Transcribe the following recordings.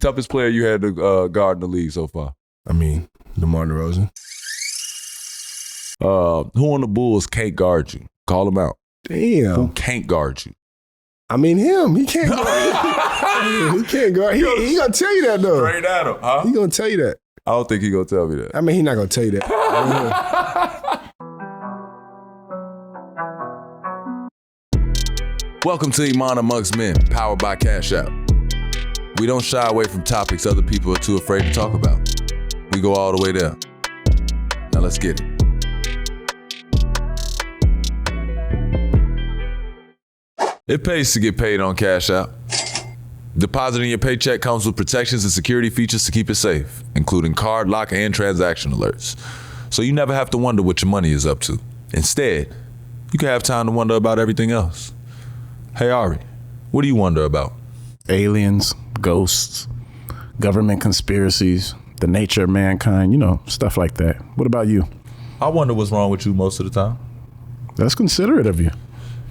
Toughest player you had to guard in the league so far? I mean, DeMar DeRozan. Who on the Bulls can't guard you? Call him out. Damn. Who can't guard you? I mean, him. He can't guard. He can't guard. He gonna tell you that though. Straight at him, huh? He gonna tell you that. I don't think he gonna tell me that. I mean, he not gonna tell you that. Welcome to Iman Amongst Men, powered by Cash App. We don't shy away from topics other people are too afraid to talk about. We go all the way there. Now let's get it. It pays to get paid on Cash App. Depositing your paycheck comes with protections and security features to keep it safe, including card lock and transaction alerts. So you never have to wonder what your money is up to. Instead, you can have time to wonder about everything else. Hey Ahrii, what do you wonder about? Aliens, ghosts, government conspiracies, the nature of mankind, stuff like that. What about you? I wonder what's wrong with you most of the time. That's considerate of you.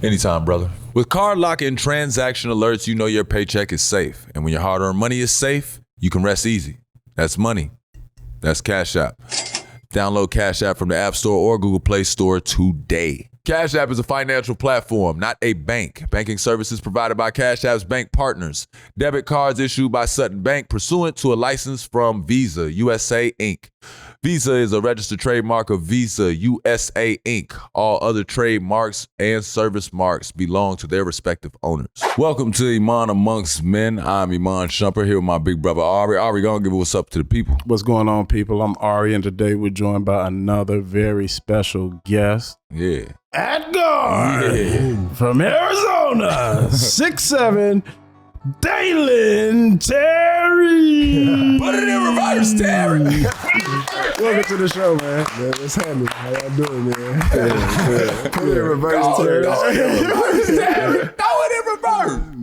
Anytime, brother. With card lock and transaction alerts, you know your paycheck is safe. And when your hard-earned money is safe, you can rest easy. That's money. That's Cash App. Download Cash App from the App Store or Google Play Store today. Cash App is a financial platform, not a bank. Banking services provided by Cash App's bank partners. Debit cards issued by Sutton Bank pursuant to a license from Visa USA Inc. Visa is a registered trademark of Visa USA Inc. All other trademarks and service marks belong to their respective owners. Welcome to Iman Amongst Men. I'm Iman Shumpert here with my big brother Ahrii. Ahrii, gonna give what's up to the people. What's going on, people? I'm Ahrii, and today we're joined by another very special guest. Yeah. At guard from Arizona, 6'7", Dalen Terry. Put it in reverse, Terry. Welcome to the show, man. What's happening? How y'all doing, man? Put it in reverse, Terry. Throw it in reverse.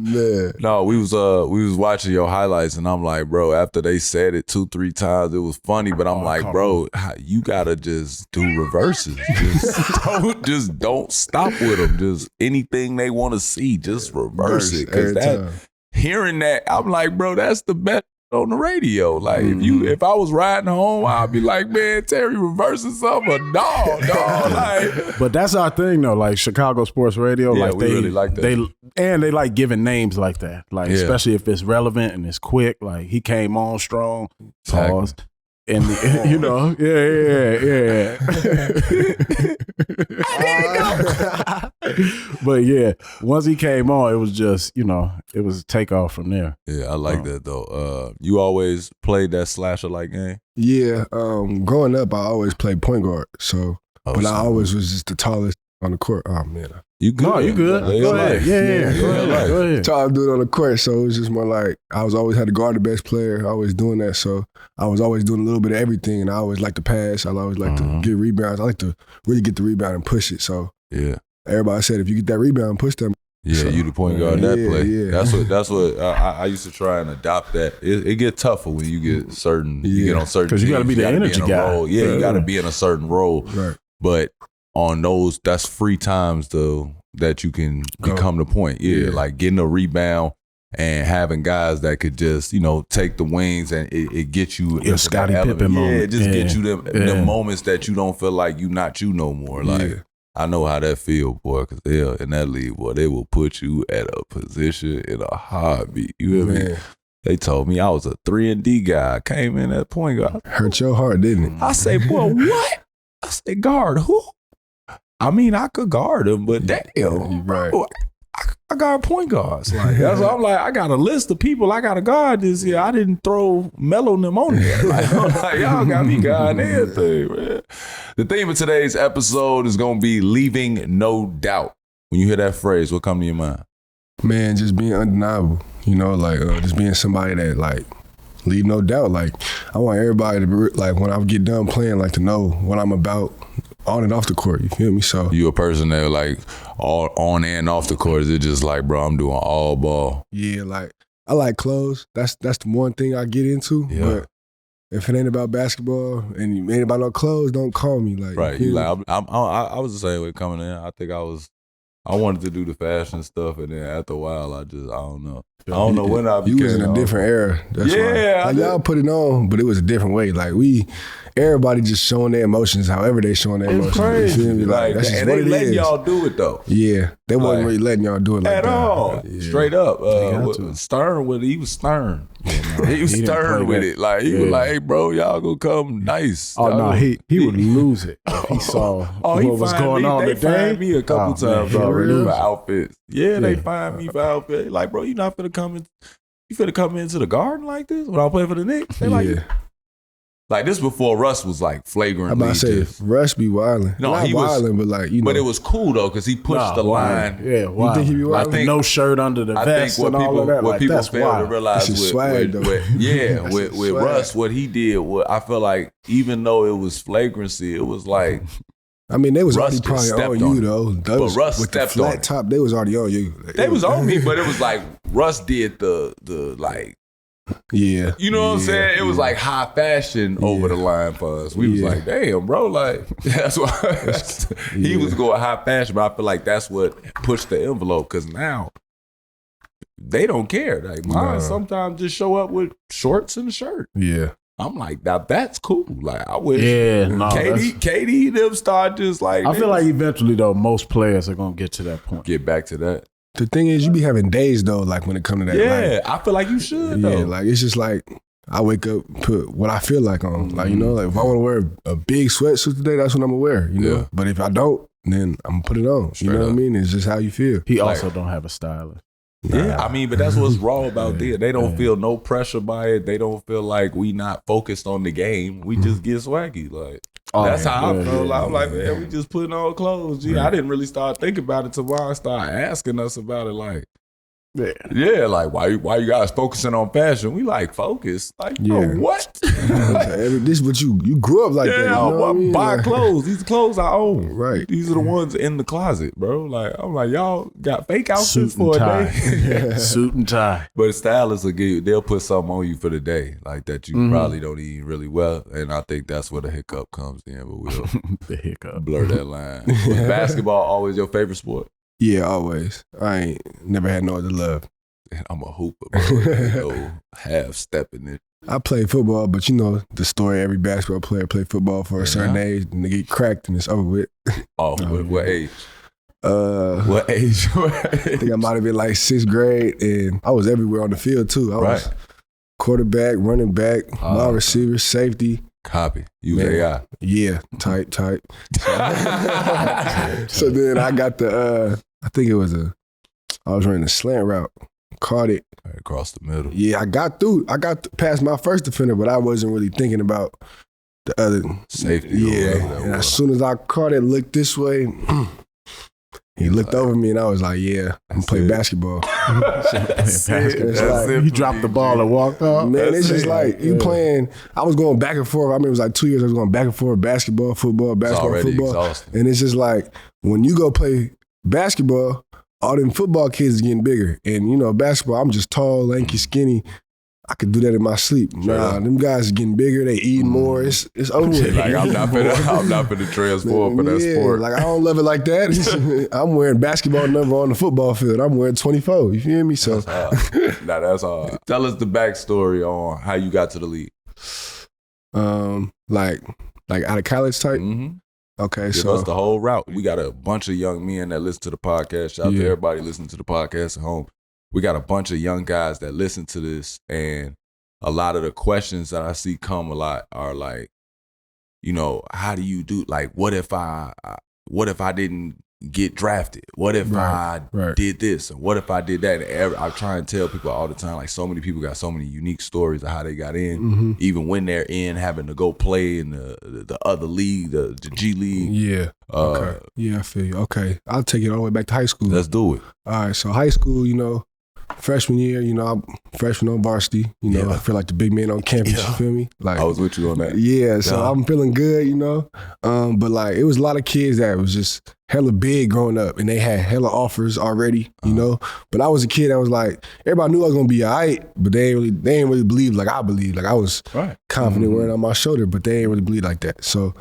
Man. No, we was watching your highlights, and I'm like, bro, after they said it 2-3 times, it was funny, but I'm like, bro, you gotta just do reverses. Just don't stop with them. Just anything they want to see, just reverse it. Because hearing that, I'm like, bro, that's the best on the radio. Like, if I was riding home, I'd be like, man, Terry reversing something, dog. Like, but that's our thing, though. Like Chicago sports radio, yeah, like we really like that. They like giving names like that, like especially if it's relevant and it's quick. Like he came on strong, pause, and But yeah, once he came on, it was just it was a takeoff from there. Yeah, I like that though. You always played that slasher like game. Yeah, growing up, I always played point guard. So, but I always was just the tallest on the court. Oh man, you good? No, you good? Go ahead. Yeah. Go ahead. Tall dude on the court. So it was just more like I always had to guard the best player. Always doing that. So I was always doing a little bit of everything, and I always like to pass. I always like to get rebounds. I like to really get the rebound and push it. So yeah, everybody said if you get that rebound, push them. Yeah, so, you the point guard in that play. Yeah. That's what I used to try and adopt that. It get tougher when you get certain. You get on certain because you got to be the energy guy. Role. Yeah, you got to be in a certain role. Right. But on those, that's free times though that you can become the point. Yeah, like getting a rebound and having guys that could just take the wings and it gets you into Scottie Pippen moment. Yeah, it just get you them moments that you don't feel like you not you no more. Like. I know how that feel, boy, because in that league, boy, they will put you at a position in a heartbeat. You hear me? They told me I was a 3-and-D guy. I came in at point guard. Hurt your heart, didn't it? I say, boy, what? I say, guard who? I mean, I could guard him, but damn, right. Bro, I guard point guards. Like, that's why I'm like, I got a list of people I got to guard this year. I didn't throw Melo them on there. Like, I'm like, y'all got me guarding everything, man. The theme of today's episode is going to be leaving no doubt. When you hear that phrase, what comes to your mind? Man, just being undeniable. Just being somebody that, like, leave no doubt. Like, I want everybody to, like, when I get done playing, like, to know what I'm about on and off the court. You feel me? So you a person that, like, all on and off the court, is it just like, bro, I'm doing all ball? Yeah, like, I like clothes. That's the one thing I get into. Yeah. But if it ain't about basketball and it ain't about no clothes, don't call me. Like, right. You like, I was the same way coming in. I think I was I wanted to do the fashion stuff, and then after a while, I don't know. I don't know when I became. You was in a different era. That's yeah, why. Like, y'all put it on, but it was a different way. Like everybody just showing their emotions, however they showing their emotions. Crazy. You feel me? Like that's just and what they it letting is. y'all do it though. Yeah, they wasn't really letting y'all do it like at that. all. Yeah. Straight up. Stern with it. He was stern. He was stern with it. Like he was like, "Hey, bro, y'all gonna come nice." Oh no, he would lose it if he saw what was going on they today. They fined me a couple times, bro, for outfits. Yeah, they fined me for outfits. Like, bro, you not finna come in. You finna come into the Garden like this when I play for the Knicks? They like this before Russ was like flagrantly. I'm about to say Russ be wilding. No, not he wilding, but like But it was cool though because he pushed the line. Yeah, you think he be wilding? I think no shirt under the vest and all of that. What people fail to realize with Russ, what he did, I feel like even though it was flagrancy, it was like. I mean, they was Russ already probably on you though. But Russ with stepped the flat on top, they was already on you. They was on me, but it was like Russ did the like. Yeah. You know what I'm saying? It was like high fashion over the line for us. We was like, damn, bro, like that's why he was going high fashion, but I feel like that's what pushed the envelope because now they don't care. Like mine sometimes just show up with shorts and a shirt. Yeah. I'm like, now that's cool. Like I wish KD them start just like I feel like eventually though, most players are gonna get to that point. Get back to that. The thing is, you be having days though, like when it comes to that. Yeah, I feel like you should though. Yeah, like it's just like I wake up, put what I feel like on. Like, you know, like if I want to wear a big sweatsuit today, that's what I'm gonna wear, you know? But if I don't, then I'm gonna put it on. You know what I mean? It's just how you feel. He also don't have a stylist. Yeah, I mean, but that's what's raw about this. They don't feel no pressure by it. They don't feel like we not focused on the game. We just get swaggy. Like that's how I feel. I'm like, man, we just putting on clothes. Gee, I didn't really start thinking about it till Ron started asking us about it. Like, like why you guys focusing on fashion? We like focus. Like, what? This what you grew up like that. You know what I mean? Buy clothes. These clothes I own. Right. These are the ones in the closet, bro. Like I'm like, y'all got fake outfits for a day. Suit and tie. But stylists they'll put something on you for the day, like that you probably don't even really wear. And I think that's where the hiccup comes in. But we'll the hiccup. Blur that line. Was basketball always your favorite sport? Yeah, always. I ain't never had no other love. I'm a hooper, bro. No half stepping it. I play football, but you know the story. Every basketball player play football for a certain age, and they get cracked, and it's over with. What age? What age? I think I might have been like 6th grade, and I was everywhere on the field too. I was quarterback, running back, wide receiver, safety. Copy. You was AI. Yeah, type. So then I got the, I think it was I was running a slant route, caught it. Right across the middle. Yeah, I got through. I got past my first defender, but I wasn't really thinking about the other. Safety. Yeah, and as soon as I caught it, looked this way, he looked over me and I was like, yeah, I'm playing basketball. He dropped the ball and walked off. Man, it's just like you playing. I was going back and forth. I mean, it was like 2 years I was going back and forth, basketball, football, basketball, football. Exhausting. And it's just like when you go play basketball, all them football kids is getting bigger. And you know, basketball, I'm just tall, lanky, skinny. I could do that in my sleep. Sure. Nah, them guys are getting bigger. They eating more. It's over with. Like I'm not finna transform for that sport. Like I don't love it like that. I'm wearing basketball number on the football field. I'm wearing 24. You feel me? So that's hard. Tell us the backstory on how you got to the league. Like out of college type. Mm-hmm. Okay, Give us the whole route. We got a bunch of young men that listen to the podcast. Shout out to everybody listening to the podcast at home. We got a bunch of young guys that listen to this, and a lot of the questions that I see come a lot are like, you know, how do you do? Like, what if I didn't get drafted? What if I did this? And what if I did that? And I try and tell people all the time, like, so many people got so many unique stories of how they got in, even when they're in, having to go play in the other league, the G League. Yeah. Okay. Yeah, I feel you. Okay, I'll take it all the way back to high school. Let's do it. All right, so high school, you know. Freshman year, you know, I'm freshman on varsity. You know, I feel like the big man on campus. You feel me? Like I was with you on that. Yeah, so I'm feeling good, you know. But like, it was a lot of kids that was just hella big growing up, and they had hella offers already, you know. But I was a kid that was like, everybody knew I was gonna be all right, but they ain't really believe like I believed. Like I was confident wearing it on my shoulder, but they ain't really believe like that. So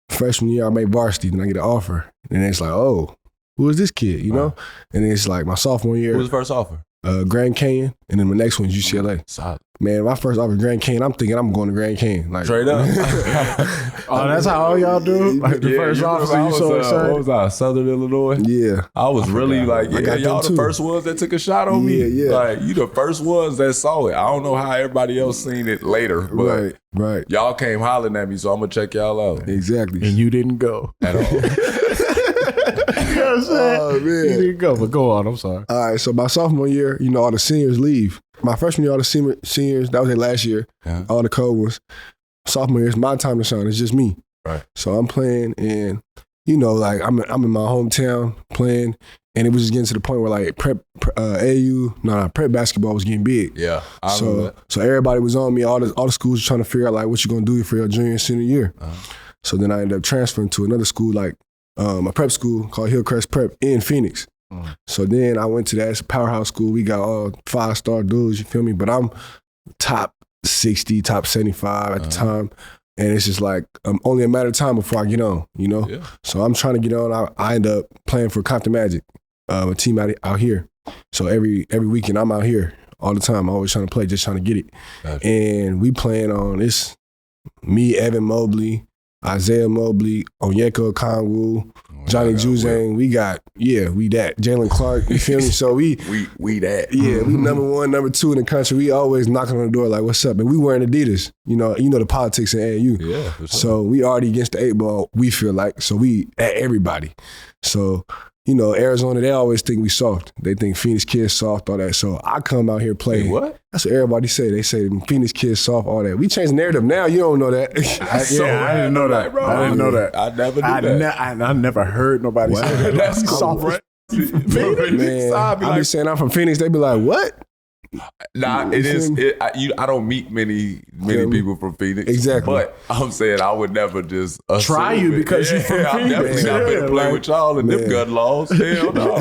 freshman year, I made varsity, then I get an offer, and it's like, oh. who is this kid, you know? And then it's like my sophomore year. Who was the first offer? Grand Canyon, and then my next one's UCLA. Solid. Man, my first offer Grand Canyon, I'm thinking I'm going to Grand Canyon. Like, Straight up. Oh, that's how all y'all do? Like the first offer, you so excited? What was I, Southern Illinois? Yeah. I was really like, I got y'all them the too. first ones that took a shot on me. Yeah. Like, you the first ones that saw it. I don't know how everybody else seen it later, but Right. y'all came hollering at me, so I'm going to check y'all out. Exactly. And you didn't go. At all. You know what I'm saying? Oh, man. You didn't go, but go on. I'm sorry. All right, so my sophomore year, you know, all the seniors leave. My freshman year, all the seniors, that was their last year, all the cold ones. Sophomore year, it's my time to shine. It's just me. Right. So I'm playing, and, you know, like, I'm in my hometown playing, and it was just getting to the point where, like, prep basketball was getting big. Yeah. I remember that. So everybody was on me. All the schools were trying to figure out, like, what you going to do for your junior and senior year. So then I ended up transferring to another school, like, a prep school called Hillcrest Prep in Phoenix. So then I went to that powerhouse school. We got all 5-star dudes, you feel me? But I'm top 60, top 75 at the time. And it's just like only a matter of time before I get on, you know? Yeah. So I'm trying to get on. I end up playing for Compton Magic, a team out here. So every weekend I'm out here all the time. I'm always trying to play, just trying to get it. Gotcha. And we playing on this, me, Evan Mobley, Isaiah Mobley, Onyeka Okongwu, Johnny Juzang, we that. Jalen Clark, you feel me? So we that. Yeah, we number 1, number 2 in the country. We always knocking on the door like, what's up? And we wearing Adidas. You know the politics in AAU. Yeah, for sure. So we already against the 8 ball, we feel like. So we at everybody. So, you know, Arizona, they always think we soft. They think Phoenix kids soft, all that. So I come out here playing. Hey, what? That's what everybody say. They say Phoenix kids soft, all that. We changed the narrative now. You don't know that. I didn't know that, bro. I didn't know that. I never knew that. I never heard nobody say that. That's Like, soft, right? Man, I be saying I'm from Phoenix. They be like, what? Nah, it is. I don't meet many people from Phoenix. Exactly. But I'm saying I would never just try you because you from I'm Phoenix. definitely not going to play with y'all and them gun laws. Hell no.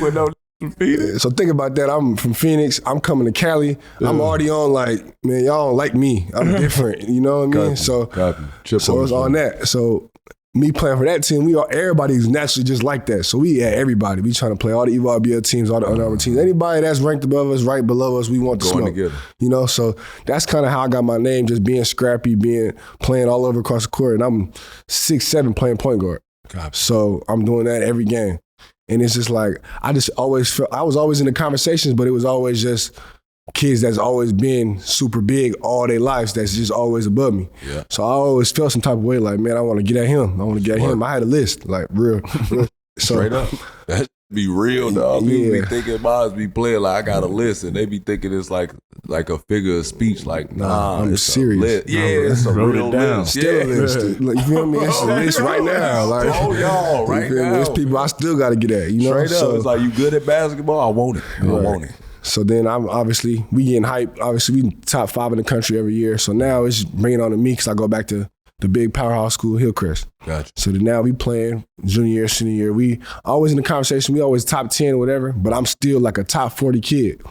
With no from Phoenix. So think about that. I'm from Phoenix. I'm coming to Cali. I'm already on like, man, y'all don't like me. I'm different. You know what I mean? So it's on that. So me playing for that team, everybody's naturally just like that. So we at everybody. We trying to play all the EVRBL teams, all the Under Armour teams. Anybody that's ranked above us, right below us, we want to smoke. Together. You know, so that's kind of how I got my name, just being scrappy, playing all over across the court. And I'm 6'7" playing point guard. So I'm doing that every game. And it's just like, I just always felt, I was always in the conversations, but it was always just kids that's always been super big all their lives that's just always above me. Yeah. So I always felt some type of way like, man, I want to get at him. I had a list, like real. So, straight up. That be real, dog. People be thinking mines be playing like I got a list, and they be thinking it's like a figure of speech. Like, nah, I'm serious. It's a real list. Still a list. Like, you feel me? It's a list right now. Like, y'all right now. There's people I still got to get at. You know, straight up. So, it's like, you good at basketball? I want it. I want it. So then we getting hyped. Obviously, we top 5 in the country every year. So now it's bringing on to me because I go back to the big powerhouse school, Hillcrest. Gotcha. So then now we playing junior year, senior year. We always in the conversation. We always top 10 or whatever, but I'm still like a top 40 kid.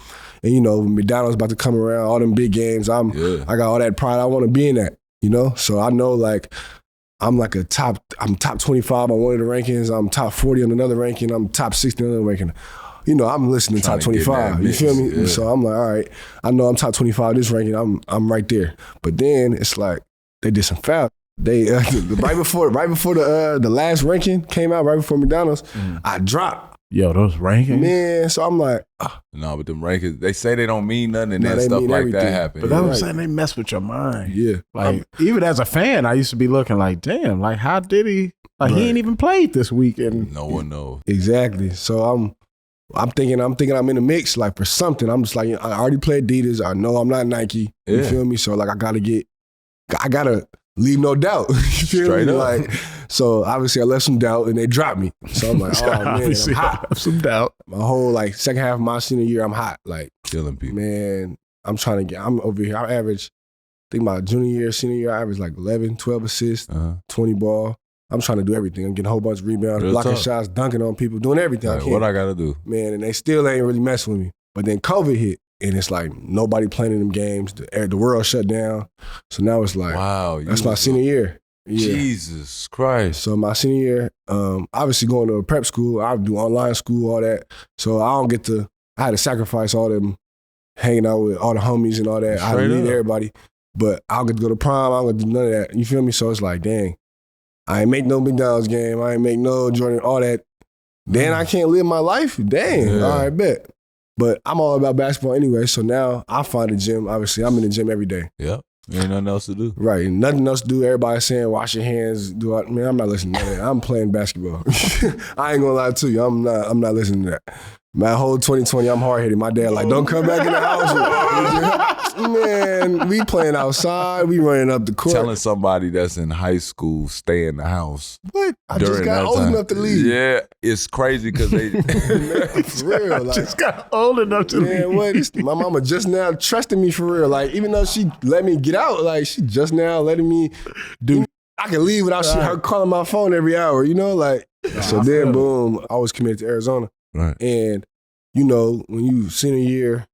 And, you know, McDonald's about to come around, all them big games. I got all that pride. I want to be in that, you know? So I know, like, I'm top 25 on one of the rankings. I'm top 40 on another ranking. I'm top 60 on another ranking. You know, I'm listening to top 25. You feel me? Yeah. So I'm like, all right, I know I'm top 25 this ranking. I'm right there. But then it's like they did some foul. They right before the last ranking came out, right before McDonald's, I dropped. Yo, those rankings, man. So I'm like, no, but them rankings, they say they don't mean nothing, and then they stuff mean like everything. that happen. but that's what I'm saying. They mess with your mind. Yeah, like even as a fan, I used to be looking like, damn, like how did he? Like he ain't even played this weekend. No one knows exactly. So I'm thinking I'm in the mix, like for something. I'm just like, I already played Adidas. I know I'm not Nike. You feel me? So like, I gotta leave no doubt. You feel Straight me? up. Like, so obviously I left some doubt and they dropped me. So I'm like, oh man, Obviously, I'm hot. I have some doubt. My whole like second half of my senior year, I'm hot. Like, killing people. man, I'm over here. I average, I think my junior year, senior year, I averaged like 11, 12 assists, 20 ball. I'm trying to do everything. I'm getting a whole bunch of rebounds, blocking shots, dunking on people, doing everything I can. What I gotta do? Man, and they still ain't really messing with me. But then COVID hit, and it's like nobody playing in them games. The world shut down. So now it's like, wow, that's my senior year. Jesus Christ. So my senior year, obviously going to a prep school, I do online school, all that. So I had to sacrifice all them hanging out with all the homies and all that. I had to leave everybody. But I don't get to go to prom, I don't get to do none of that. You feel me? So it's like, dang, I ain't make no McDonald's game, I ain't make no Jordan, all that. Then I can't live my life? Dang, all right, bet. But I'm all about basketball anyway, so now I find a gym. Obviously, I'm in the gym every day. Yep. Ain't nothing else to do. Right, nothing else to do. Everybody's saying, wash your hands. Man, I'm not listening to that. I'm playing basketball. I ain't gonna lie to you. I'm not listening to that. My whole 2020, I'm hard-headed. My dad like, don't come back in the house. Man, we playing outside. We running up the court. Telling somebody that's in high school, stay in the house. What? I just got old enough to leave. Yeah, it's crazy because they... Man, for real. Like, just got old enough to leave. What? My mama just now trusting me for real. Like, even though she let me get out, like, she just now letting me do... I can leave without her calling my phone every hour, you know? Like, so then, boom, I was committed to Arizona. Right. And, you know, when you senior year,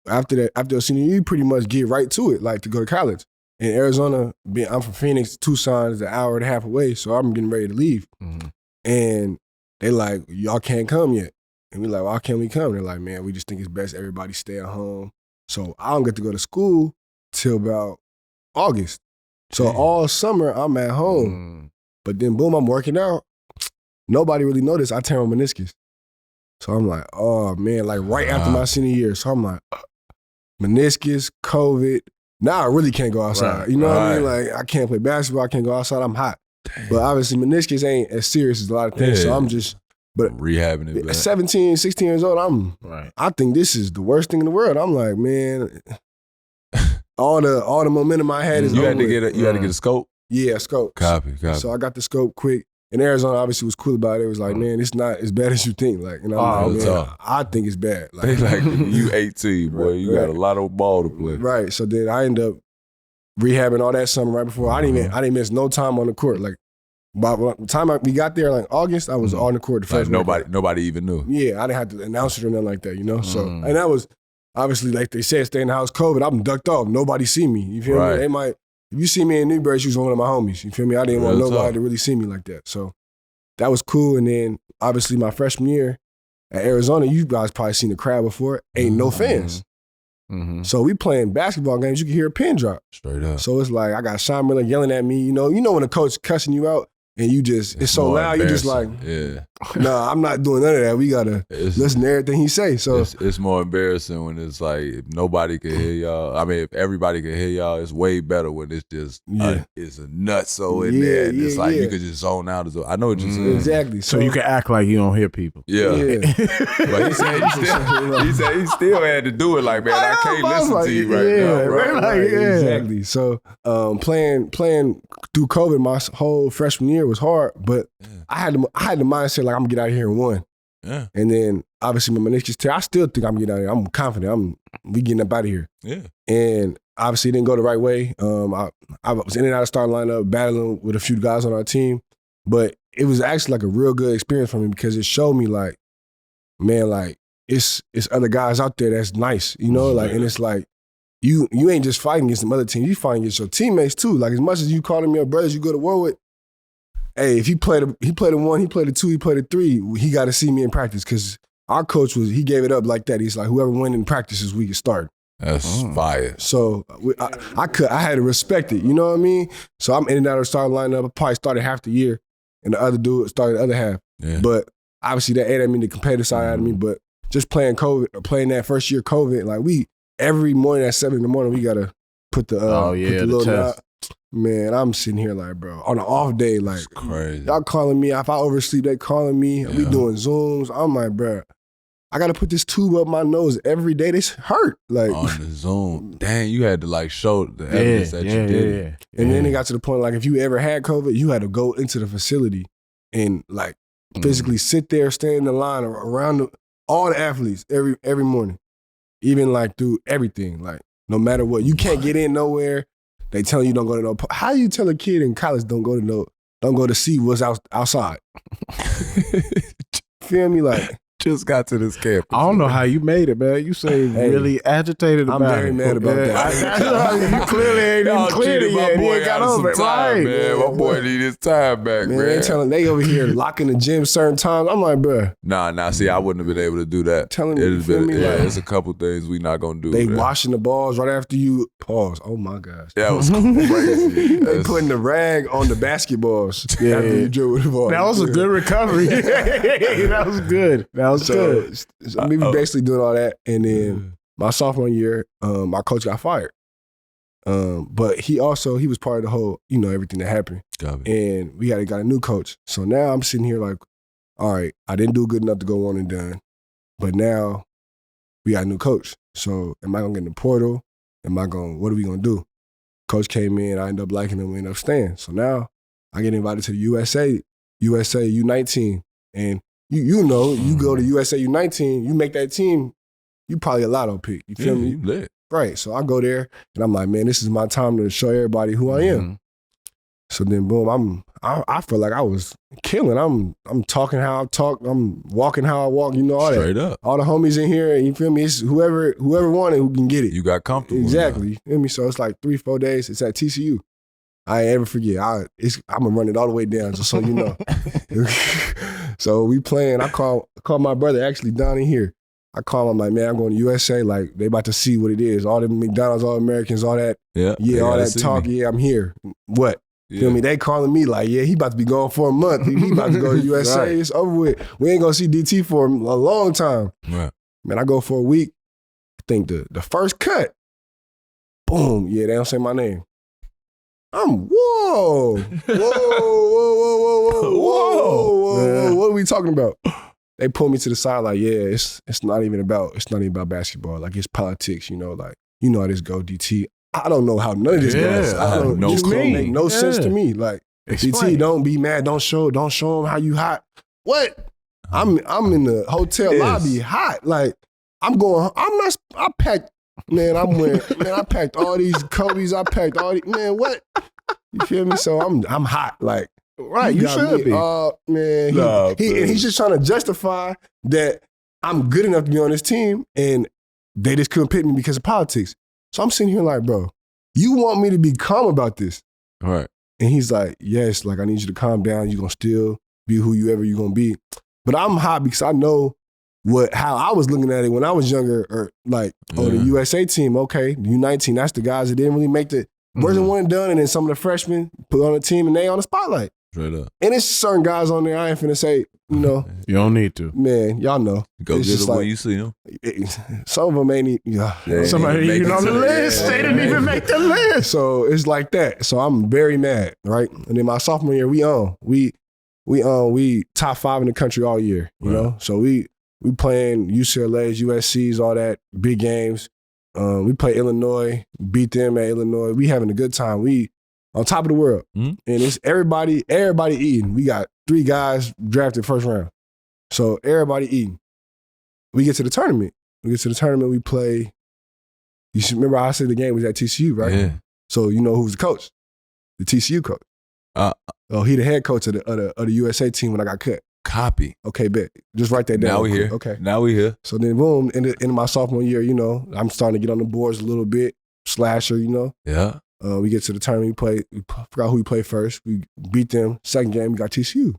after senior year, you pretty much get right to it, like to go to college. In Arizona, I'm from Phoenix, Tucson is an hour and a half away, so I'm getting ready to leave. Mm-hmm. And they like, y'all can't come yet. And we like, why can't we come? They're like, man, we just think it's best everybody stay at home. So I don't get to go to school till about August. So all summer, I'm at home. But then, boom, I'm working out. Nobody really noticed I tear my meniscus. So I'm like, oh, man, like right after my senior year. So I'm like, meniscus, COVID. Now I really can't go outside. Right. You know what I mean? Like, I can't play basketball. I can't go outside. I'm hot. Dang. But obviously, meniscus ain't as serious as a lot of things. So I'm just, rehabbing it. At 17, 16 years old, I think this is the worst thing in the world. I'm like, man, all the momentum I had is you had to get a scope? Yeah, a scope. Copy. So I got the scope quick. And Arizona obviously was cool about it. It was like, man, it's not as bad as you think. Like, you know, I think it's bad. Like, they like, you 18, boy. You got a lot of ball to play. Right. So then I ended up rehabbing all that summer right before. I didn't miss no time on the court. Like, by the time we got there, like August, I was on the court the first like nobody even knew. Yeah, I didn't have to announce it or nothing like that, you know? So, and that was obviously, like they said, stay in the house COVID. I'm ducked off. Nobody see me. You feel me? They might, if you see me in Newberry, she was one of my homies. You feel me? I didn't want nobody to really see me like that. So that was cool. And then obviously my freshman year at Arizona, you guys probably seen the crowd before. Ain't no fans. So we playing basketball games, you can hear a pin drop. Straight up. So it's like I got Sean Miller yelling at me. You know when a coach cussing you out and you just, it's so loud, you just like, nah, I'm not doing none of that. We gotta listen to everything he say. So it's more embarrassing when it's like, if nobody can hear y'all. I mean, if everybody can hear y'all, it's way better when it's just, it's a nutso in there. And it's like, you could just zone out. I know what you're saying. Exactly. So you can act like you don't hear people. Yeah. But he said he still had to do it like, man, I can't listen to you right now, bro. Right, exactly. So playing through COVID my whole freshman year was hard, but I had the mindset like I'm gonna get out of here in one. Yeah. And then obviously my meniscus tear, I still think I'm gonna get out of here. I'm confident. We getting up out of here. Yeah. And obviously it didn't go the right way. I was in and out of starting lineup, battling with a few guys on our team, but it was actually like a real good experience for me because it showed me like, man, like it's other guys out there that's nice, you know, like, and it's like you ain't just fighting against some other teams, you fighting against your teammates too. Like as much as you call them your brothers, you go to war with. Hey, if he played a 1, he played a 2, he played a 3, he got to see me in practice because our coach he gave it up like that. He's like, whoever win in practices, we can start. That's fire. So I had to respect it, you know what I mean? So I'm in and out of the starting lineup. I probably started half the year, and the other dude started the other half. Yeah. But obviously that ate at me, the competitive side out of me. But just playing that first year COVID, like every morning at 7 in the morning, we gotta put the little test. Man, I'm sitting here like, bro, on an off day, like, crazy. Y'all calling me. If I oversleep, they calling me. Yeah. We doing Zooms. I'm like, bro, I got to put this tube up my nose every day. This hurt. Like on the Zoom. Dang, you had to like show the evidence that you did. Yeah. And then it got to the point, like, if you ever had COVID, you had to go into the facility and like physically sit there, stand in the line around all the athletes every morning, even like through everything. Like no matter what, you can't get in nowhere. They telling you don't go to no. How you tell a kid in college don't go to see what's outside? Feel me? Like just got to this campus. I don't know how you made it, man. You say really agitated about it. I'm very mad about that. You clearly ain't even cleared it yet. He ain't got over it. Time, Right. man. My boy need his time back, man. They telling they over here locking the gym certain times. I'm like, bruh. Nah. See, I wouldn't have been able to do that. Telling me, There's a couple things we not gonna do. They man. washing the balls right after you pause. Oh my gosh. That was crazy. They putting the rag on the basketballs after you dribble the ball. That was a good recovery. That was good. That was good. So we basically doing all that, and then my sophomore year, my coach got fired. But he was part of the whole, everything that happened. And we got a new coach. So now I'm sitting here like, all right, I didn't do good enough to go one and done, but now we got a new coach. So am I gonna get in the portal? What are we gonna do? Coach came in, I ended up liking him, we ended up staying. So now I get invited to the USA U19. And you go to USA U19, you make that team, you probably a lotto pick. You feel me? You lit. Right. So I go there and I'm like, man, this is my time to show everybody who I am. So then boom, I feel like I was killing. I'm talking how I talk, I'm walking how I walk, all that. Straight up. All the homies in here, you feel me? It's whoever wanted who can get it. You got comfortable. Exactly. You feel me? So it's like 3-4 days. It's at TCU. I ain't ever forget. I'm gonna run it all the way down, just so you know. So we playing. I call my brother actually down in here. I call him like, man, I'm going to USA. Like they about to see what it is. All the McDonald's, all Americans, all that. Yeah, all that talk. Me. Yeah, I'm here. What? Yeah. Feel me? They calling me like, yeah, he about to be gone for a month. He about to go to USA. Right. It's over with. We ain't gonna see DT for a long time. Right. Man, I go for a week. I think the first cut, boom. Yeah, they don't say my name. Whoa. What are we talking about? They pull me to the side like, yeah, it's not even about basketball. Like it's politics, like, how this go, DT. I don't know how none of this goes. It make no sense to me. Like, DT, don't be mad. Don't show them how you hot. What? I'm in the hotel lobby hot. Like, I packed, man, I packed all these Kobe's. I packed all these, man, what? You feel me? So I'm hot. Like, right, you should be. Man, he's just trying to justify that I'm good enough to be on this team and they just couldn't pick me because of politics. So I'm sitting here like, bro, you want me to be calm about this? All right. And he's like, yes, like I need you to calm down. You're going to still be whoever you're going to be. But I'm hot because I know how I was looking at it when I was younger, or like, the USA team, okay, the U19, that's the guys that didn't really make the wasn't one and done, and then some of the freshmen put on the team and they on the spotlight. Straight up. And it's certain guys on there, I ain't finna say, You don't need to. Man, y'all know. Go get them when you see them. Some of them ain't even. Somebody ain't even on the list. They didn't even make the list. So it's like that. So I'm very mad, right? And then my sophomore year, we top 5 in the country all year, you know? So we playing UCLA's, USC's, all that, big games. We play Illinois, beat them at Illinois. We having a good time. We on top of the world. And it's everybody eating. We got 3 guys drafted first round. So everybody eating. We get to the tournament. We play. You should remember I said the game was at TCU, right? Yeah. So you know who's the coach? The TCU coach. He the head coach of the USA team when I got cut. Copy. Okay, bet. Just write that down. Now we here. Okay. Now we here. So then boom, in my sophomore year, I'm starting to get on the boards a little bit. Slasher, Yeah. We get to the tournament, we forgot who we played first. We beat them. Second game, we got TCU.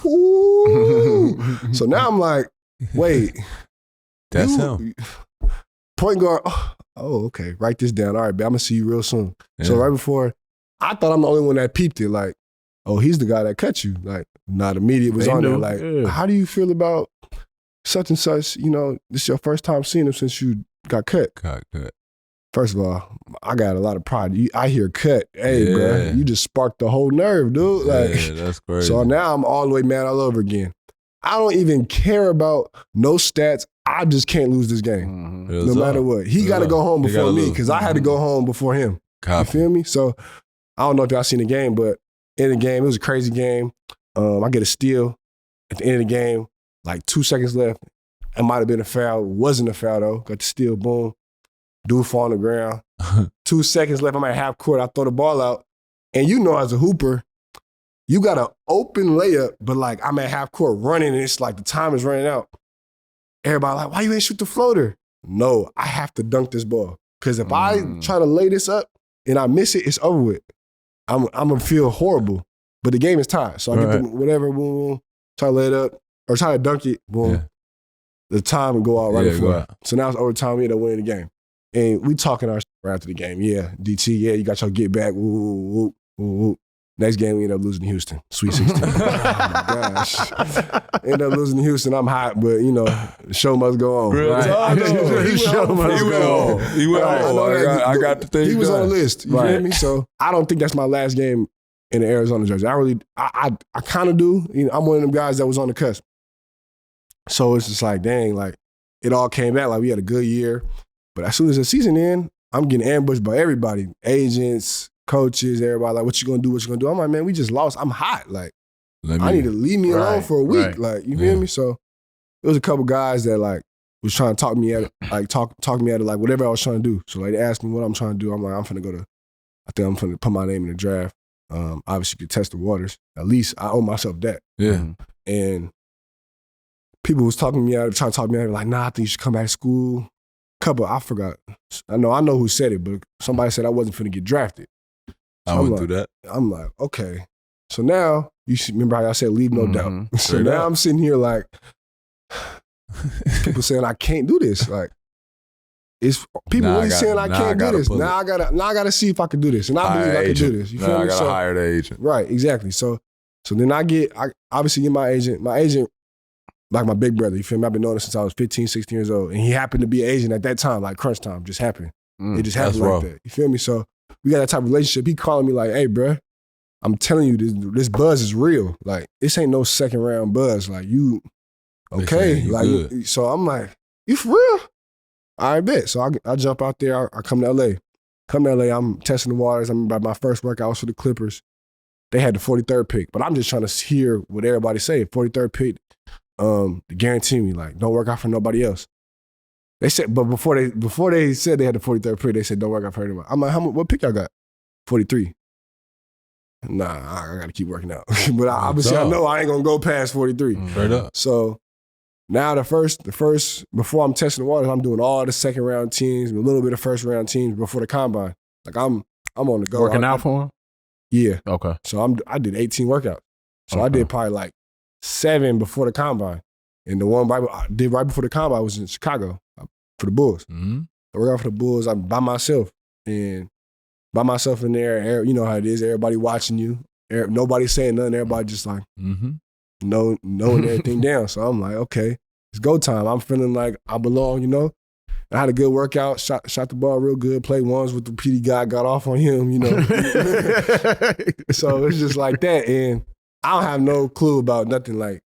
Ooh. So now I'm like, wait. That's him. Point guard. Oh, okay. Write this down. All right, babe, I'm going to see you real soon. Yeah. So right before, I thought I'm the only one that peeped it. Like, oh, he's the guy that cut you. Like, the media was on there. Like, how do you feel about such and such? This is your first time seeing him since you got cut. Cut. First of all, I got a lot of pride. I hear cut. Hey, bro, you just sparked the whole nerve, dude. Like, that's crazy. So now I'm all the way mad all over again. I don't even care about no stats. I just can't lose this game, no matter what. He got to go home before me because I had to go home before him. You feel me? So I don't know if y'all seen the game, but in the game, it was a crazy game. I get a steal at the end of the game, like 2 seconds left. It might have been a foul. Wasn't a foul, though. Got the steal, boom. Dude fall on the ground. 2 seconds left. I'm at half court. I throw the ball out. And as a hooper, you got an open layup, but like I'm at half court running and it's like the time is running out. everybody like, why you ain't shoot the floater? No, I have to dunk this ball. Because if I try to lay this up and I miss it, it's over with. I'm going to feel horrible. But the game is tied. So I get the whatever, boom, try to lay it up, or try to dunk it, boom. Yeah. The time would go out right before. So now it's overtime, we end up winning the game. And we talking our shit right after the game. Yeah, DT, yeah, you got your get back, woo, woo, woo, woo. Next game, we end up losing to Houston. Sweet 16. Oh, my gosh. End up losing to Houston. I'm hot, but, you know, the show must go on. Really? Right? The show must go on. He went on. I got the thing. He was on the list. You feel me? So I don't think that's my last game in the Arizona jersey. I kind of do. You know, I'm one of them guys that was on the cusp. So it's just like, dang, like, it all came back. Like, we had a good year. But as soon as the season ends, I'm getting ambushed by everybody. Agents, coaches, everybody like, what you gonna do? What you gonna do? I'm like, man, we just lost. I'm hot. Like, I need to leave me alone for a week. Right. Like, you feel me? So there was a couple guys that like was trying to talk me at it, like talk me at it, like whatever I was trying to do. So like they asked me what I'm trying to do. I'm like, I think I'm finna put my name in the draft. Obviously to test the waters. At least I owe myself that. Yeah. And people was talking to me at it, trying to talk me at it, like, nah, I think you should come back to school. I forgot. I know who said it, but somebody said I wasn't finna get drafted. So I went through that. I'm like, okay. So now, you should remember how I said leave no doubt. So now I'm sitting here like, people saying I can't do this. Like, it's people really saying I can't do this. Now I gotta see if I can do this. And I believe I can do this. You feel me? I gotta hire the agent. Right, exactly. So then I obviously get my agent. My agent, like my big brother, you feel me? I've been knowing him since I was 15, 16 years old. And he happened to be an agent at that time, like crunch time, just happened. It just happened like that. You feel me? So we got that type of relationship. He calling me like, hey, bro, I'm telling you, this buzz is real. Like, this ain't no second round buzz. Like, you, okay. You like, good. So I'm like, you for real? All right, bet. So I jump out there. I come to LA. I'm testing the waters. I remember my first workout was for the Clippers. They had the 43rd pick, but I'm just trying to hear what everybody say. 43rd pick, they guarantee me, like, don't work out for nobody else. They said, but before they said they had the 43rd pick, they said, don't work out for anybody. I'm like, what pick y'all got? 43. Nah, I got to keep working out. But obviously, I know I ain't going to go past 43. Straight up. So now the first, before I'm testing the waters, I'm doing all the second round teams, a little bit of first round teams before the combine. Like, I'm on the go. Working out for him? Yeah. Okay. So I did 18 workouts. So I did probably like 7 before the combine. And the one I did right before the combine was in Chicago for the Bulls. Mm-hmm. I worked out for the Bulls by myself. And by myself in there, you know how it is. Everybody watching you. Nobody saying nothing. Everybody just like knowing everything down. So I'm like, okay, it's go time. I'm feeling like I belong, you know. I had a good workout, shot the ball real good, played ones with the PD guy, got off on him, you know. So it's just like that. And I don't have no clue about nothing. Like,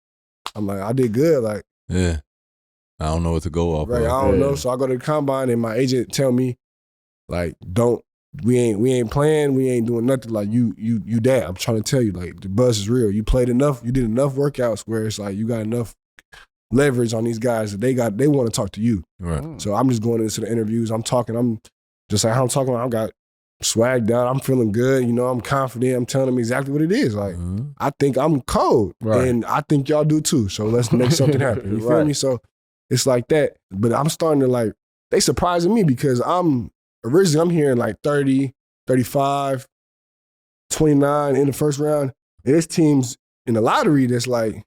I'm like, I did good. Like, yeah. I don't know what to go off. Right, I don't know. So I go to the combine and my agent tell me, like, we ain't playing, we ain't doing nothing. Like, you that. I'm trying to tell you, like, the buzz is real. You played enough, you did enough workouts where it's like you got enough leverage on these guys that they want to talk to you. Right. So I'm just going into the interviews. I'm talking. I'm just like how I'm talking. I got swagged out. I'm feeling good. You know, I'm confident. I'm telling them exactly what it is. Like, I think I'm cold, and I think y'all do too. So let's make something happen. You feel me? So it's like that. But I'm starting to like, they surprising me because I'm hearing like 30, 35, 29 in the first round. And there's teams in the lottery that's like,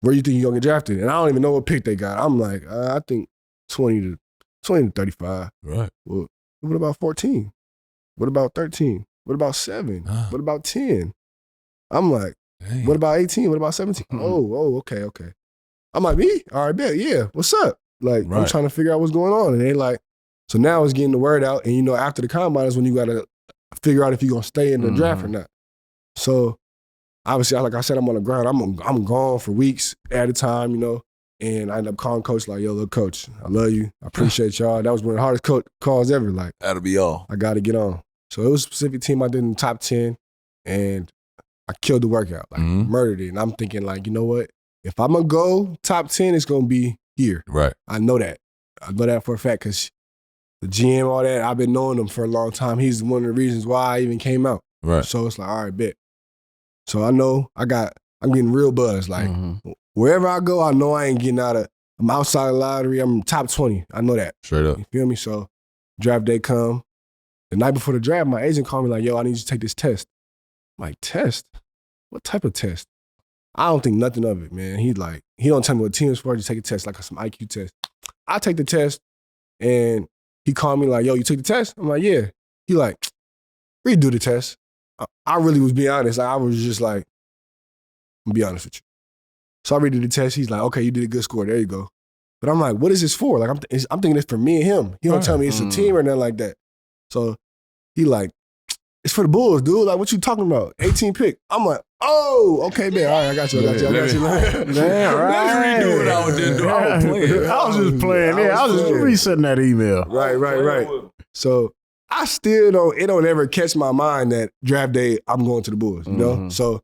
where you think you're gonna get drafted? And I don't even know what pick they got. I'm like, I think 20 to 35. Right. Well, what about 14? What about 13? What about 7? What about 10? I'm like, dang. What about 18? What about 17? Oh, okay. I'm like, me? All right, bet, yeah. What's up? Like, I'm trying to figure out what's going on. And they like, so now it's getting the word out. And you know, after the combine is when you gotta figure out if you're gonna stay in the draft or not. So obviously, like I said, I'm on the ground. I'm gone for weeks at a time, you know. And I end up calling coach like, yo, look, coach, I love you. I appreciate y'all. That was one of the hardest calls ever. Like, that'll be all. I got to get on. So it was a specific team I did in the top 10, and I killed the workout, like murdered it. And I'm thinking like, you know what? If I'm going to go top 10, it's going to be here. Right. I know that. I know that for a fact because the GM, all that, I've been knowing him for a long time. He's one of the reasons why I even came out. Right. So it's like, all right, bet. So I know I'm getting real buzz. Like, wherever I go, I know I ain't getting out of I'm outside the lottery. I'm top 20. I know that. Straight up. You feel me? So draft day come. The night before the draft, my agent called me like, yo, I need you to take this test. I'm like, test? What type of test? I don't think nothing of it, man. He don't tell me what team is for. Just take a test, like some IQ test. I take the test, and he called me like, yo, you took the test? I'm like, yeah. He like, redo the test. I really was being honest. I was just like, I'm gonna be honest with you. So I redo the test. He's like, okay, you did a good score. There you go. But I'm like, what is this for? Like, I'm thinking it's for me and him. He don't tell me it's a team or nothing like that. So he like, it's for the Bulls, dude. Like, what you talking about? 18 pick. I'm like, oh, okay, man. All right, I got you. Damn, right. Let's redo what I was just doing. I was playing. I was just playing. Yeah, I was just resetting that email. Right. So I still it don't ever catch my mind that draft day I'm going to the Bulls, you know? So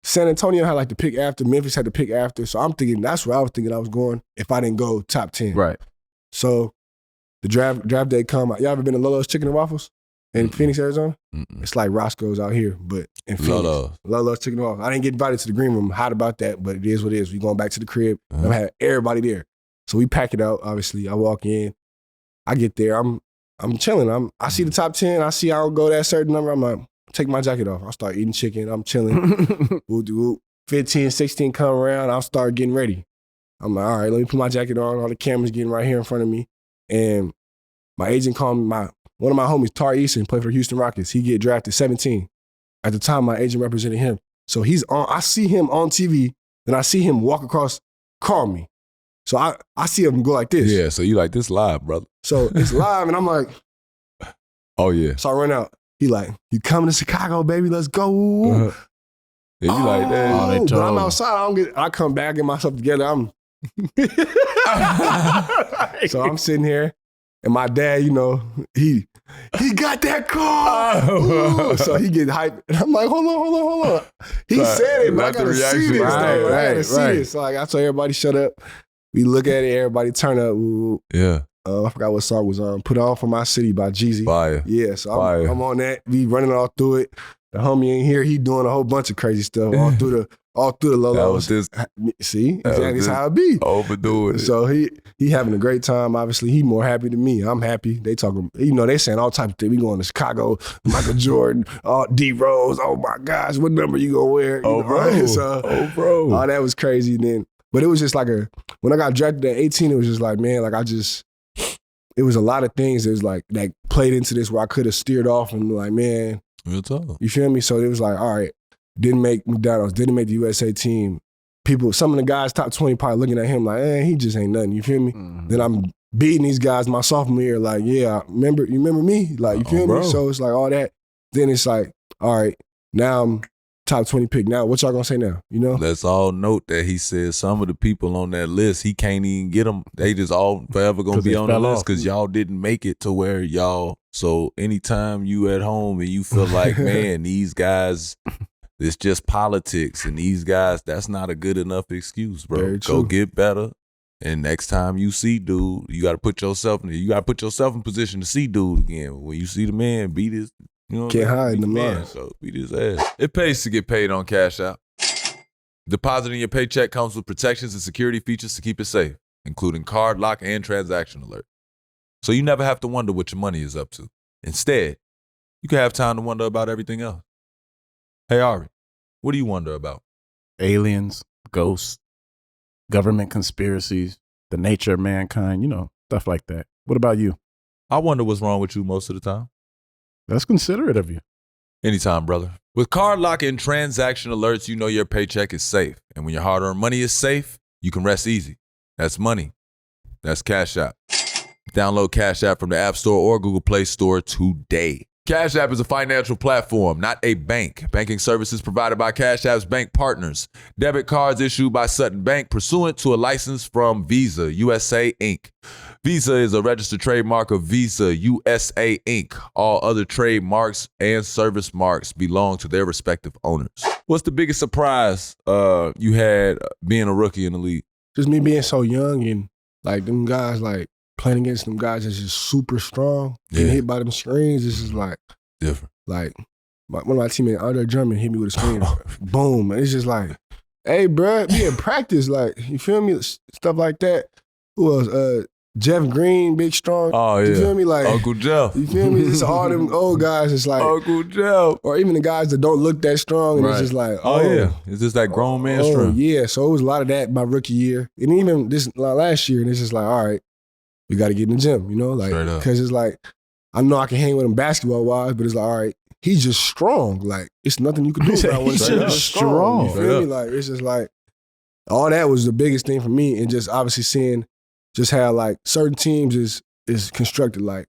San Antonio had like the pick after, Memphis had the pick after. So I'm thinking that's where I was thinking I was going if I didn't go top 10. Right. So the draft day come. Y'all ever been to Lolo's Chicken and Waffles in Phoenix, Arizona? It's like Roscoe's out here, but in Phoenix. Lolo's Chicken and Waffles. I didn't get invited to the green room. I'm hot about that, but it is what it is. We going back to the crib. I had everybody there. So we pack it out, obviously. I walk in. I get there. I'm chilling. I see the top 10. I see I don't go that certain number. I'm like, take my jacket off. I'll start eating chicken. I'm chilling. 15, 16 come around. I'll start getting ready. I'm like, all right, let me put my jacket on. All the cameras getting right here in front of me. And my agent called me, one of my homies, Tar Eason, played for the Houston Rockets. He get drafted 17. At the time, my agent represented him. So he's on, I see him on TV, then I see him walk across, call me. So I see him go like this. Yeah, so you like, this live, brother. So it's live, and I'm like, oh, yeah. So I run out. He like, you coming to Chicago, baby? Let's go. Yeah, you like that. But I'm outside. I come back, get myself together. So I'm sitting here, and my dad, you know, he got that call. So he get hyped. And I'm like, hold on. He said it, but I gotta see this. I gotta see this. So like, I told everybody, shut up. We look at it, everybody turn up. Ooh. Yeah. I forgot what song was on. Put On For My City by Jeezy. Fire. Yeah, so I'm on that. We running all through it. The homie in here, he doing a whole bunch of crazy stuff all through the Lolos. See, exactly how it be. Overdoing it. So he having a great time. Obviously, he more happy than me. I'm happy. They talking, they saying all types of things. We going to Chicago, Michael Jordan, D Rose. Oh my gosh, what number you gonna wear? Bro. So, bro. Oh, that was crazy then. But it was just like when I got drafted at 18, it was just like, man, like it was a lot of things that played into this where I could have steered off and like, man, real talk. You feel me? So it was like, all right, didn't make McDonald's, didn't make the USA team. Some of the guys top 20 probably looking at him like, he just ain't nothing. You feel me? Then I'm beating these guys my sophomore year, like, yeah, you remember me? Like, you feel me? So it's like all that. Then it's like, all right, now I'm top 20 pick. Now, what y'all gonna say now? You know? Let's all note that he said some of the people on that list, he can't even get them. They just all forever gonna be on the list because y'all didn't make it to where y'all. So anytime you at home and you feel like, man, these guys, it's just politics, and these guys, that's not a good enough excuse, bro. Go get better. And next time you see dude, you gotta put yourself in position to see dude again. When you see the man, beat his. You know, can't hide in the man. So beat his ass. It pays to get paid on Cash App. Depositing your paycheck comes with protections and security features to keep it safe, including card lock and transaction alert. So you never have to wonder what your money is up to. Instead, you can have time to wonder about everything else. Hey, Ahrii, what do you wonder about? Aliens, ghosts, government conspiracies, the nature of mankind, stuff like that. What about you? I wonder what's wrong with you most of the time. That's considerate of you. Anytime, brother. With card lock and transaction alerts, you know your paycheck is safe. And when your hard-earned money is safe, you can rest easy. That's money. That's Cash App. Download Cash App from the App Store or Google Play Store today. Cash App is a financial platform, not a bank. Banking services provided by Cash App's bank partners. Debit cards issued by Sutton Bank pursuant to a license from Visa USA, Inc. Visa is a registered trademark of Visa USA, Inc. All other trademarks and service marks belong to their respective owners. What's the biggest surprise you had being a rookie in the league? Just me being so young and like them guys like playing against them guys that's just super strong, getting hit by them screens. This is like different. Like one of my teammates, Andre Drummond, hit me with a screen. Boom. And it's just like, hey, bro, be in practice. Like, you feel me? Stuff like that. Who else? Jeff Green, big strong. Oh yeah. You feel me? Like Uncle Jeff. You feel me? It's all them old guys. It's like Uncle Jeff. or even the guys that don't look that strong, and Right. it's just like, Oh yeah. It's just that grown man oh strength. yeah. So it was a lot of that my rookie year, and even this last year, and it's just like, all right, we got to get in the gym, you know, like Straight up. because it's like I know I can hang with him basketball wise, but it's like, all right, he's just strong. Like it's nothing you can do about He's him. just strong. You feel me? Like it's just like all that was the biggest thing for me, and just obviously seeing just how like certain teams is constructed. Like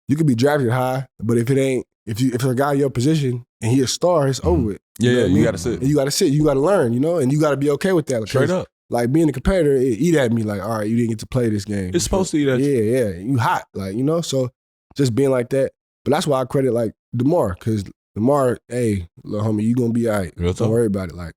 you could be drafted high, but if a guy in your position and he a star, it's over with. Yeah, know yeah, what I you mean? gotta sit. And you gotta sit, you gotta learn, you know, and you gotta be okay with that. Straight up. Like being a competitor, it eat at me like, all right, you didn't get to play this game. It's supposed to eat at you. Yeah, you hot, like, you know, so just being like that. But that's why I credit like DeMar, because DeMar, hey, little homie, you gonna be all right. Real Don't talk. worry about it. Like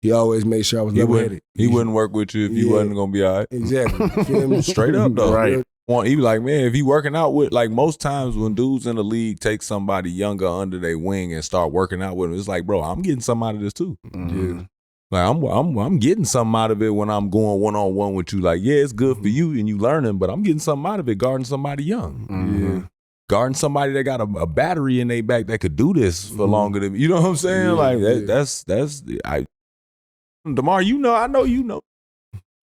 he always made sure I was He level-headed. wouldn't work with you if you Yeah. wasn't gonna be all right. Exactly. You feel me? Straight up though. Right. He be like, man, if he working out with, like most times when dudes in the league take somebody younger under their wing and start working out with them, it's like, bro, I'm getting something out of this too. Mhm. Like I'm getting something out of it when I'm going one-on-one with you. Like, yeah, it's good for you and you learning, but I'm getting something out of it guarding somebody young. Mhm. Guarding somebody that got a battery in their back that could do this for longer than, you know what I'm saying? Yeah, like yeah. that's DeMar, I know you know.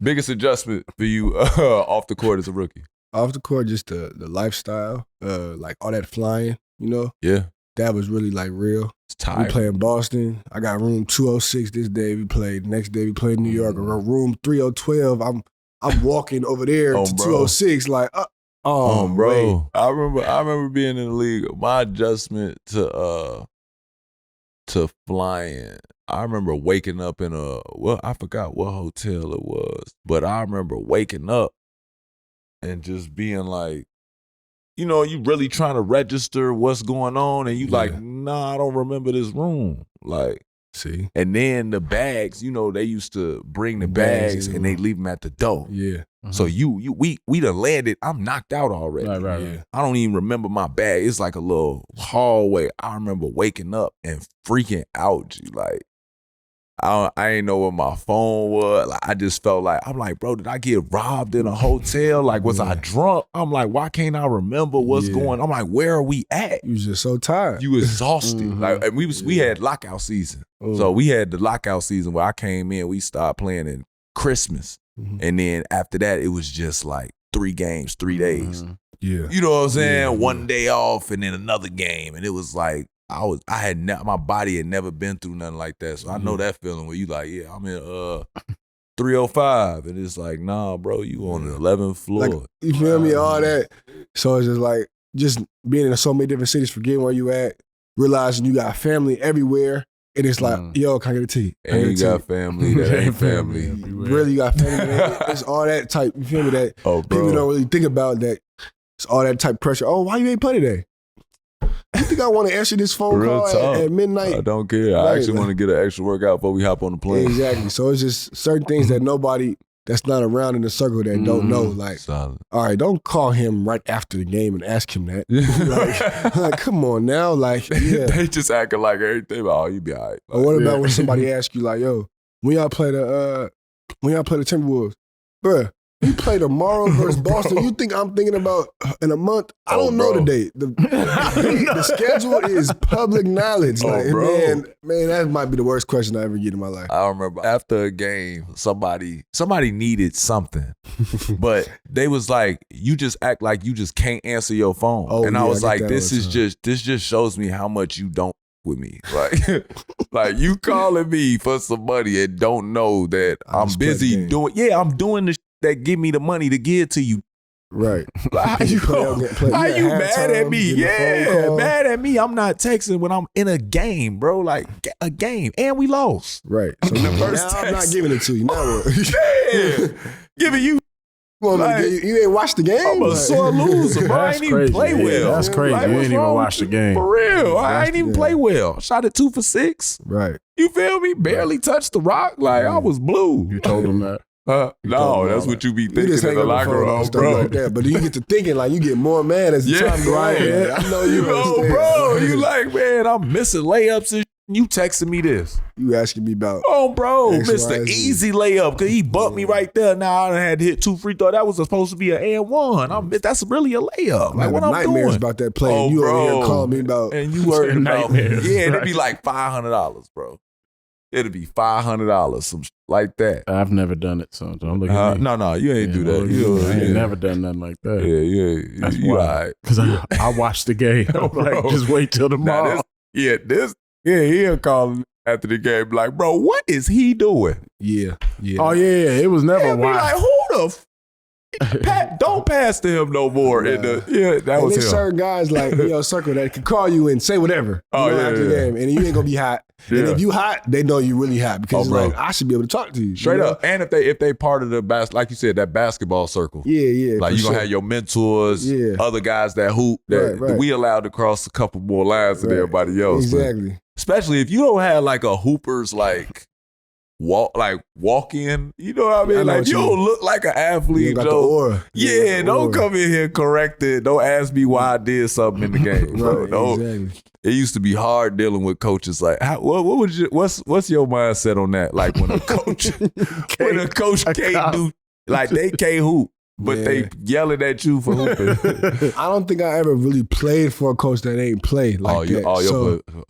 Biggest adjustment for you off the court as a rookie. Off the court, just the lifestyle, like all that flying, you know, Yeah. that was really like real. It's We tired. play in Boston. I got room 206 this day. We played. Next day we played in New York. Room 3012. I'm walking over there Oh, to bro. 206. Like, Bro. wait. I remember being in the league. My adjustment to flying. I remember waking up in I forgot what hotel it was, but I remember waking up and just being like, you know, you really trying to register what's going on, and you Yeah. like, nah, I don't remember this room. Like, See, and then the bags, you know, they used to bring the Bags bags in the and they room. leave them at the door. yeah, So we done landed. I'm knocked out already. Right. yeah. I don't even remember my bag. It's like a little hallway. I remember waking up and freaking out. G. Like I ain't know where my phone was. Like I just felt like I'm like, bro, did I get robbed in a hotel? Like was I drunk? I'm like, why can't I remember what's Yeah. going? I'm like, where are we at? You was just so tired. You exhausted. Mhm. Like and we had lockout season. So we had the lockout season where I came in. We started playing in Christmas. Mhm. And then after that, it was just like 3 games, 3 days. Mhm. Yeah, You know what I'm saying? Yeah, One yeah. day off and then another game. And it was like, my body had never been through nothing like that. So I know that feeling where you like, yeah, I'm in 305. And it's like, nah, bro, you on the 11th floor. like you feel me? All that. So it's just like just being in so many different cities, forgetting where you at, realizing you got family everywhere, and it's like, yo, can I get a tea? Can I and get you a tea? got family that ain't family. Really got family. It's all that type. You feel me? That Oh, people don't bro. really think about that. It's all that type pressure. Oh, why you ain't play today? You think I want to answer this phone Real call talk. at midnight? I don't care. I Right, actually like- want to get an extra workout before we hop on the plane. Exactly. So it's just certain things that nobody that's not around in the circle that don't know. Like, Solid. all right, don't call him right after the game and ask him that. like, come on now. Like, yeah. They just acting like everything. Oh, you be all right. Or what about when somebody asks you, like, yo, when y'all play the Timberwolves, bruh, we play tomorrow versus Boston. You think I'm thinking about in a month? I don't know the bro. date. The schedule is public knowledge. Oh, Like, bro. man, that might be the worst question I ever get in my life. I remember after a game, somebody needed something, but they was like, "You just act like you just can't answer your phone." Oh, and I yeah, was I get like, that "This all is the this just shows me how much you don't with me. Like, like you calling me for some money and don't know that I I'm just play the busy game. doing. Yeah, I'm doing the that give me the money to give to you. Right. Like, how you mad at me? Yeah, mad at me. I'm not texting when I'm in a game, bro. Like a game, and we lost. Right. So The now first I'm not text. giving it to you. Now what? Yeah, giving you. Well, Like, you ain't watched the game? I'm a Like- sore loser, bro. I That's ain't even crazy. play Yeah, well. that's crazy. You what's ain't even wrong watch with the you? game. For real. I ain't even Yeah. play well. Shot it 2 for 6. Right. You feel me? Barely touched the rock. Like I was blue. You told him that. No, told that's him what you be You thinking just in hang the up the locker phone and room, stuff bro. like that. But then you get to thinking, like, you get more mad as the Yeah, time goes on. right. Like, I know you know, understand. bro. You like, man, I'm missing layups and You texting me this. You asking me about? Oh, bro, X, Mr. Y, Z. Easy layup because he bumped me right there. Now I had to hit 2 free throws. That was supposed to be an and one. That's really a layup. I'm like what I'm nightmares doing about that play. Oh, and you bro. over here calling me about. And you worried about nightmares. yeah, it'd be like $500, bro. It'd be $500, some like that. I've never done it, so don't look at me. No, you ain't do that. I ain't never done nothing like that. Yeah. That's You why. all right. Because I watched the game. I'm like, Bro. just wait till tomorrow. He'll call after the game like, bro, what is he doing? Yeah. Oh yeah, it was never He'll be wild. like, who the don't pass to him no more. Nah. That And was there's him. certain guys like in your circle that can call you and say whatever. Oh, yeah, after the yeah. game, and you ain't gonna be hot. And Yeah. if you hot, they know you really hot because Oh, bro. it's like I should be able to talk to you. Straight you know? up. And if they part of the like you said, that basketball circle. Yeah. Like for you gonna sure. have your mentors, Yeah. other guys that hoop that Right. we allowed to cross a couple more lines than Right. everybody else. But Exactly. especially if you don't have like a hooper's like walk in, you know what I mean? I know Like what you you don't look like an You athlete, got the Joe. aura. You Yeah, got the don't aura. come in here corrected. Don't ask me why I did something in the game. Bro. Right, Don't. exactly. It used to be hard dealing with coaches. Like, what's your mindset on that? Like when a coach can't do, like they can't hoop, but they Yeah. yelling at you for hooping. I don't think I ever really played for a coach that ain't played like that. Your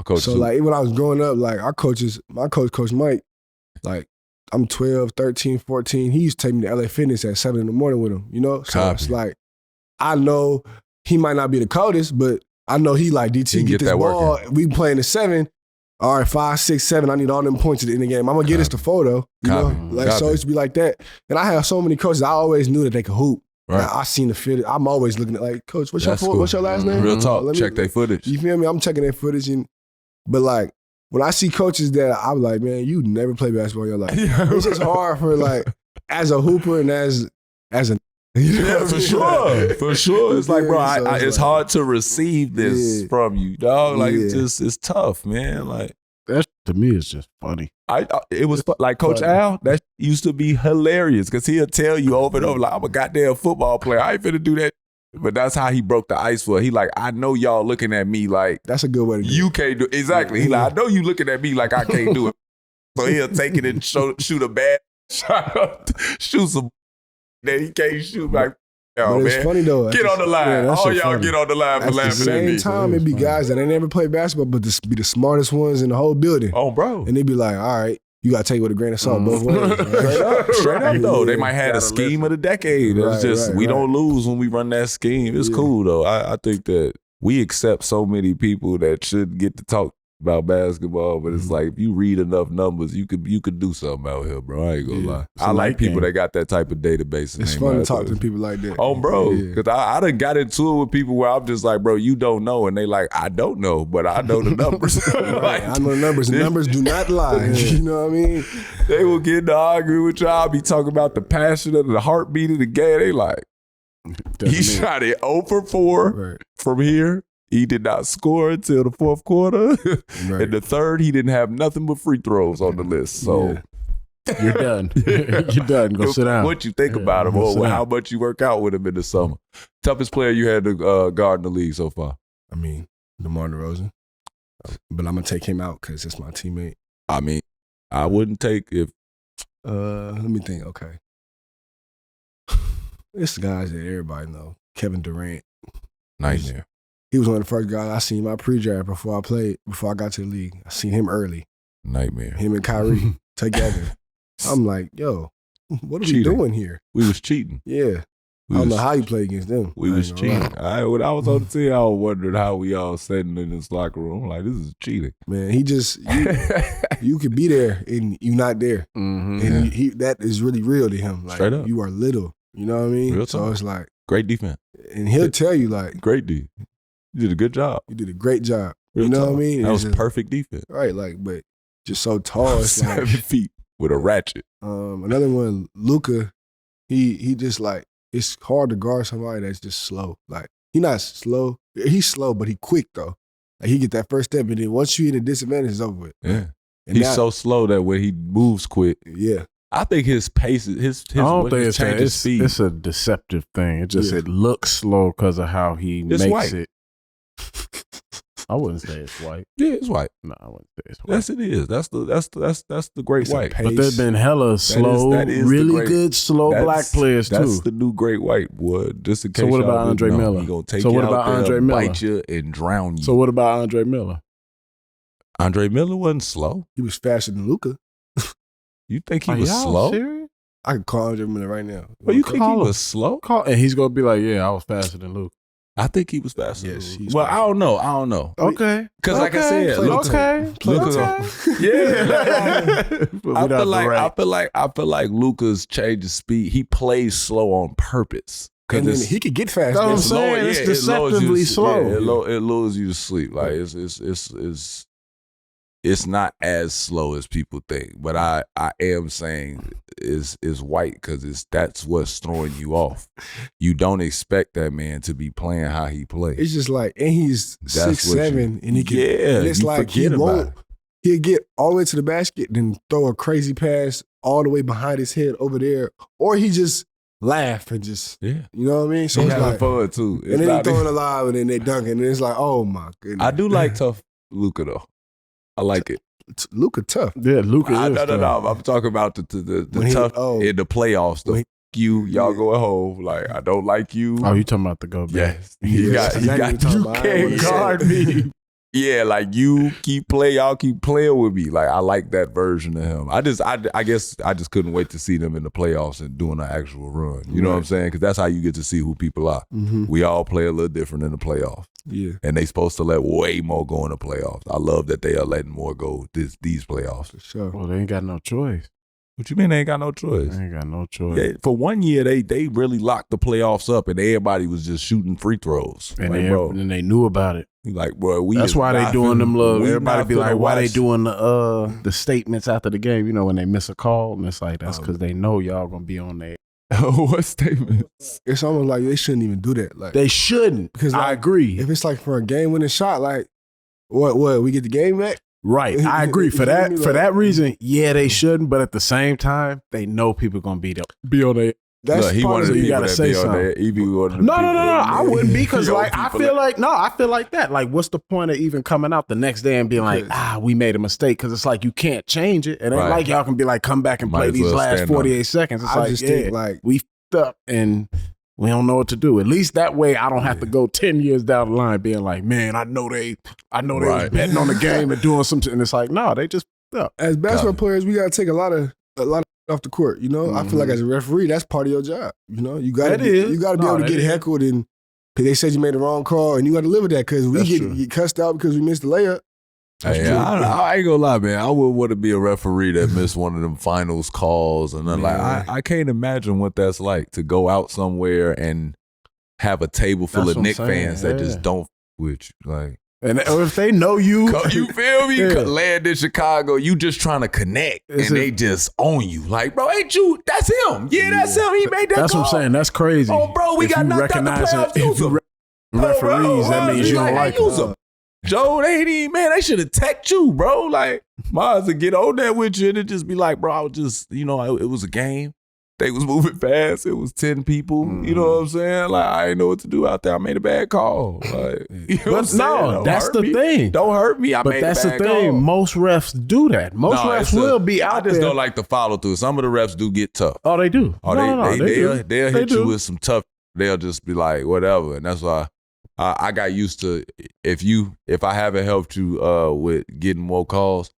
coach. So too. like when I was growing up, like our coaches, my coach Mike, like I'm 12, 13, 14. He used to take me to LA Fitness at 7 in the morning with him, you know? So Copy. it's like, I know he might not be the coldest, but I know he like, He DT, can get get this that ball. working. We playing the 7. All right, 5, 6, 7. I need all them points at the end of the game. I'm going to get us the photo, you Copy. know? Like, so Copy. it used to be like that. And I have so many coaches, I always knew that they could hoop. Right. I seen the fit. I'm always looking at like, coach, what's That's your cool. what's your last name? Real talk. Let me- Check their footage. You feel me? I'm checking their footage, but like when I see coaches that I'm like, man, you never play basketball in your life. It's just hard for like as a hooper and as a you know Yeah, what I for mean? sure. For sure. It's like, bro, Yeah, so it's like- hard to receive this Yeah. from you, dog. Like, Yeah. it's tough, man. Like, That to me is just funny. it was like Coach Funny. Al, that used to be hilarious because he'll tell you over and over, like, I'm a goddamn football player. I ain't finna do that. But that's how he broke the ice for it. He like, I know y'all looking at me like, That's a good way to do you it. can't do it. Exactly. He like, I know you looking at me like I can't do it. So he'll take it and shoot a bad shot, shoot some that he can't shoot. Like, yo, But it's man, funny though. get on the line. that All shit y'all funny. get on the line for At the laughing at me. same time, it be guys that ain't never played basketball, but this be the smartest ones in the whole building. Oh, bro. And they be like, all right, you gotta take it with a grain of salt both ways. Right? Straight up though. They Yeah. might have a Gotta scheme of the decade. It's Right, just right, we right. don't lose when we run that scheme. It's Yeah. cool though. I think that we accept so many people that should get to talk about basketball, but it's like if you read enough numbers, you could do something out here, bro. I ain't gonna Yeah. lie. It's I a like night people game. that got that type of database. and It's they fun to might- talk to people like that. Oh, bro, Yeah. because I done got into it with people where I'm just like, bro, you don't know, and they like, I don't know, but I know the numbers. Like, I know the numbers. The numbers do not lie. You know what I mean? they will get to argue with y'all, be talking about the passion of the heartbeat of the game. They like, he shot it 0 for 4 Right. from here. He did not score until the fourth quarter. Right. In the third, he didn't have nothing but free throws on the list. So You're done. You're done. Go sit down. what you think Yeah, about him go sit or down. how much you work out with him in the summer. Toughest player you had to guard in the league so far? I mean, DeMar DeRozan. But I'm going to take him out because it's my teammate. I mean, I wouldn't take if Let me think. Okay. It's the guys that everybody know. Kevin Durant. nightmare. He was one of the first guys I seen my pre-draft before I got to the league. I seen him early. Nightmare. Him and Kyrie together. I'm like, yo, what are we Cheating. doing here? We was cheating. Yeah. We I don't was, know how you play against them. we I was ain't gonna lie. cheating. When I was on the team, I was wondering how we all sitting in this locker room. I'm like, this is cheating. Man, he just, you could be there and you not there. Mm-hmm. And that is really real to him. Like, Straight up. you are little. You know what I mean? Real So talk. it's like, Great defense. and he'll tell you like, Great D. You did a good job. you did a great job. Real you know talk. what I mean? That It's was just- perfect defense. Right, like, but just so tall. It's 7 like, feet with a ratchet. another one, Luka, he just like, it's hard to guard somebody that's just slow. Like, he not slow. He's slow, but he quick though. Like, he get that first step, and then once you hit a disadvantage, it's over with. Yeah. And He's now- so slow that when he moves quick, yeah. I think his pace, his I don't when think he it's that. changes speed. It's a deceptive thing. It just Yeah. it looks slow because of how he It's makes white. it. I wouldn't say it's white. Yeah, it's white. No, I wouldn't say it's white. Yes, it is. That's the great It's a white. pace. But there's been hella slow, that is the really great- good slow black players That's too. the new great white boy. Just in case. So what y'all about didn't Andre know, Miller? He gonna take So you what out about there, Andre Miller? bite you and drown you. So what about Andre Miller? Andre Miller wasn't slow. He was faster than Luka. You think he Are was y'all slow? serious? I could call Andre Miller right now. Well, you think he Call him. was slow? And he's gonna be like, yeah, I was faster than Luke. I think he was faster. Yes, than he's Well, faster. I don't know. Okay, Because like I said, Luka, okay, yeah. I feel like Luka's changed his speed. He plays slow on purpose. And then he could get fast. That's what I'm That's saying. It's deceptively slow. It lures you to sleep. Like it's not as slow as people think. But I am saying is white because that's what's throwing you off. You don't expect that man to be playing how he plays. It's just like, and he's That's 6'7", and he can. Yeah, and it's you like he forget about won't. it. He'll get all the way to the basket, then throw a crazy pass all the way behind his head over there, or he just laugh and just, Yeah. you know what I mean? So He it's having like, fun too. It's and then he not- throwing a lob, and then they dunking, and it's like, oh my goodness. I do like tough Luka though. I like it. Luka tough. Yeah, Luka is No. tough. I'm talking about the When he- tough oh. in the playoffs. The When f- you, y'all Yeah. going home. Like I don't like you. Oh, you talking about the go back? Yes, you Yes, got exactly what I'm talking you about. I can't wanna say guard it. me. Yeah, like you y'all keep playing with me. Like I like that version of him. I guess I just couldn't wait to see them in the playoffs and doing an actual run. You know what I'm saying? Because that's how you get to see who people are. Mm-hmm. We all play a little different in the playoffs. Yeah. And they supposed to let way more go in the playoffs. I love that they are letting more go these playoffs. For sure. Well, they ain't got no choice. What you mean they ain't got no choice? They ain't got no choice. Yeah, for 1 year, they really locked the playoffs up, and everybody was just shooting free throws. And like, they knew about it. like, bro, That's why they doing them little. Everybody be like, why they watch. doing the statements after the game? You know, when they miss a call, and it's like that's because they know y'all gonna be on there. What statements? It's almost like they shouldn't even do that. Like, They shouldn't. because I like, agree. if it's like for a game-winning shot, like what we get the game back? Right, I agree. For You know what I that mean? for Like- that reason, yeah, they shouldn't. But at the same time, they know people gonna be on there. That's Look, he part one of of the you people gotta that say be on there. He be one of the No. people that- I wouldn't be because Yo, like I people feel like that. Like, what's the point of even coming out the next day and being like, we made a mistake? Because it's like you can't change it. It ain't Right. like y'all can be like, come back and Might play as these well last stand on 48 seconds. It's I like, just yeah, think like we f***ed up and we don't know what to do. At least that way, I don't have to go 10 years down the line being like, man, I know they was Right. betting on the game and doing something. And it's like, no, they just f***ed up. as basketball Got it. players, we gotta take a lot of off the court. You know, I feel like Mhm. as a referee, that's part of your job. You know, you gotta That is. you gotta be No, able to that get is. heckled and because they said you made the wrong call, and you got to live with that because we That's true. get cussed out because we missed the layup. Hey, true. I ain't gonna lie, man. I would want to be a referee that missed one of them finals calls, and then like Man. I can't imagine what that's like to go out somewhere and have a table full That's of what I'm Knicks saying, fans that just yeah. don't f- with you. Like, And if they know you, you feel me? Yeah. Land in Chicago, you just trying to connect, It's and a- they just own you. Like, bro, ain't you? That's him. Yeah, that's him. He made that. that's call. what I'm saying. That's crazy. Oh, bro, we If got you knocked out the recognize playoffs. it, Use if you him. referees, that means you don't like use them. them. Joe, they ain't even, man, they should have teched you, bro. Like, might to get on that with you and just be like, bro, I was just, it was a game. They was moving fast. It was 10 people. You know what I'm saying? Like, I didn't know what to do out there. I made a bad call. Like, you know what I'm But saying? no, Don't that's hurt the me. thing. Don't hurt me. I But made that's a the bad thing. call. Most refs do that. Most No, refs it's a- will be I out just there. don't like the follow through. Some of the refs do get tough. Oh, they do. Oh, No, they'll They hit you do. with some tough. They'll just be like, whatever. And that's why I got used to if I haven't helped you with getting more calls,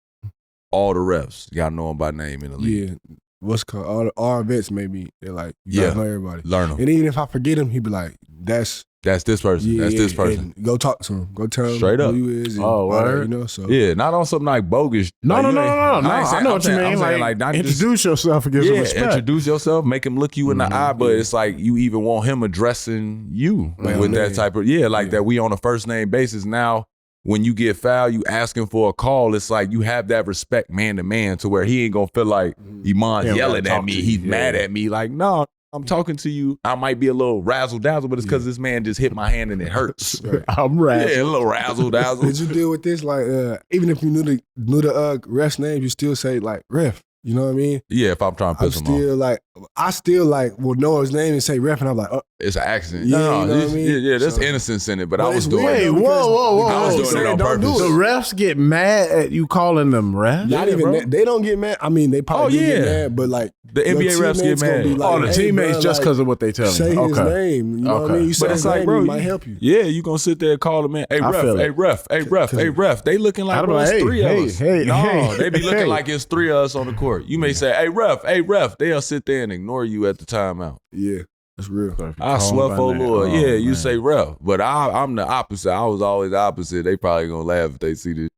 all the refs, you gotta know them by name in the league. Yeah, what's called all our vets maybe they're like you Yeah. gotta know everybody. Learn them. And even if I forget him, he'd be like, "That's That's this person. yeah, That's this yeah, person. and go talk to him. Go tell him Straight up. who you is. And Oh, all that, word. you know. So Yeah, not on something like bogus. No. Like, you ain't- I ain't saying- know I'm what you saying- I'm mean. saying, Like, not just- introduce yourself and give some Yeah, respect. introduce yourself, make him look you in the Mhm. eye, but it's like you even want him addressing you Like with a that man. type of that we on a first name basis. Now, when you get fouled, you asking for a call. It's like you have that respect man to man to where he ain't gonna feel like Iman's Yeah, yelling gotta at talk me. to you. He's Yeah. mad at me. Like, no, I'm talking to you. I might be a little razzle dazzle, but it's because this man just hit my hand and it hurts. I'm right. Yeah, a little razzle dazzle. did you deal with this? Like even if you knew the ref names, you still say like ref. You know what I mean? Yeah, if I'm trying to piss him off. I still will know his name and say ref, and I'm like, oh. It's an accident. Yeah, No, you know what I mean? Yeah, there's So- innocence in it, but I But was it's doing weird, it. though, Whoa. I was doing it on don't do purpose. The refs get mad at you calling them refs? Not even bro. that. They don't get mad. I mean, they probably do yeah. get mad, but like The NBA your refs get teammates gonna be mad. like, The hey, teammates bro, just because of what they tell say you. his name. You know what I mean? You say But his it's like, name, bro, he might help you. Yeah, you gonna sit there and call them in. Hey, I ref, feel hey, it. ref, hey, ref, hey, ref. They looking like, I'd be bro, like, it's hey, three of us. hey, No, hey, they be looking hey. like it's three of us on the court. You may say, hey, ref. They'll sit there and ignore you at the timeout. Yeah, that's real. I swear for name. Lord. Oh, Yeah, you man. say ref. But I'm the opposite. I was always the opposite. They probably gonna laugh if they see this.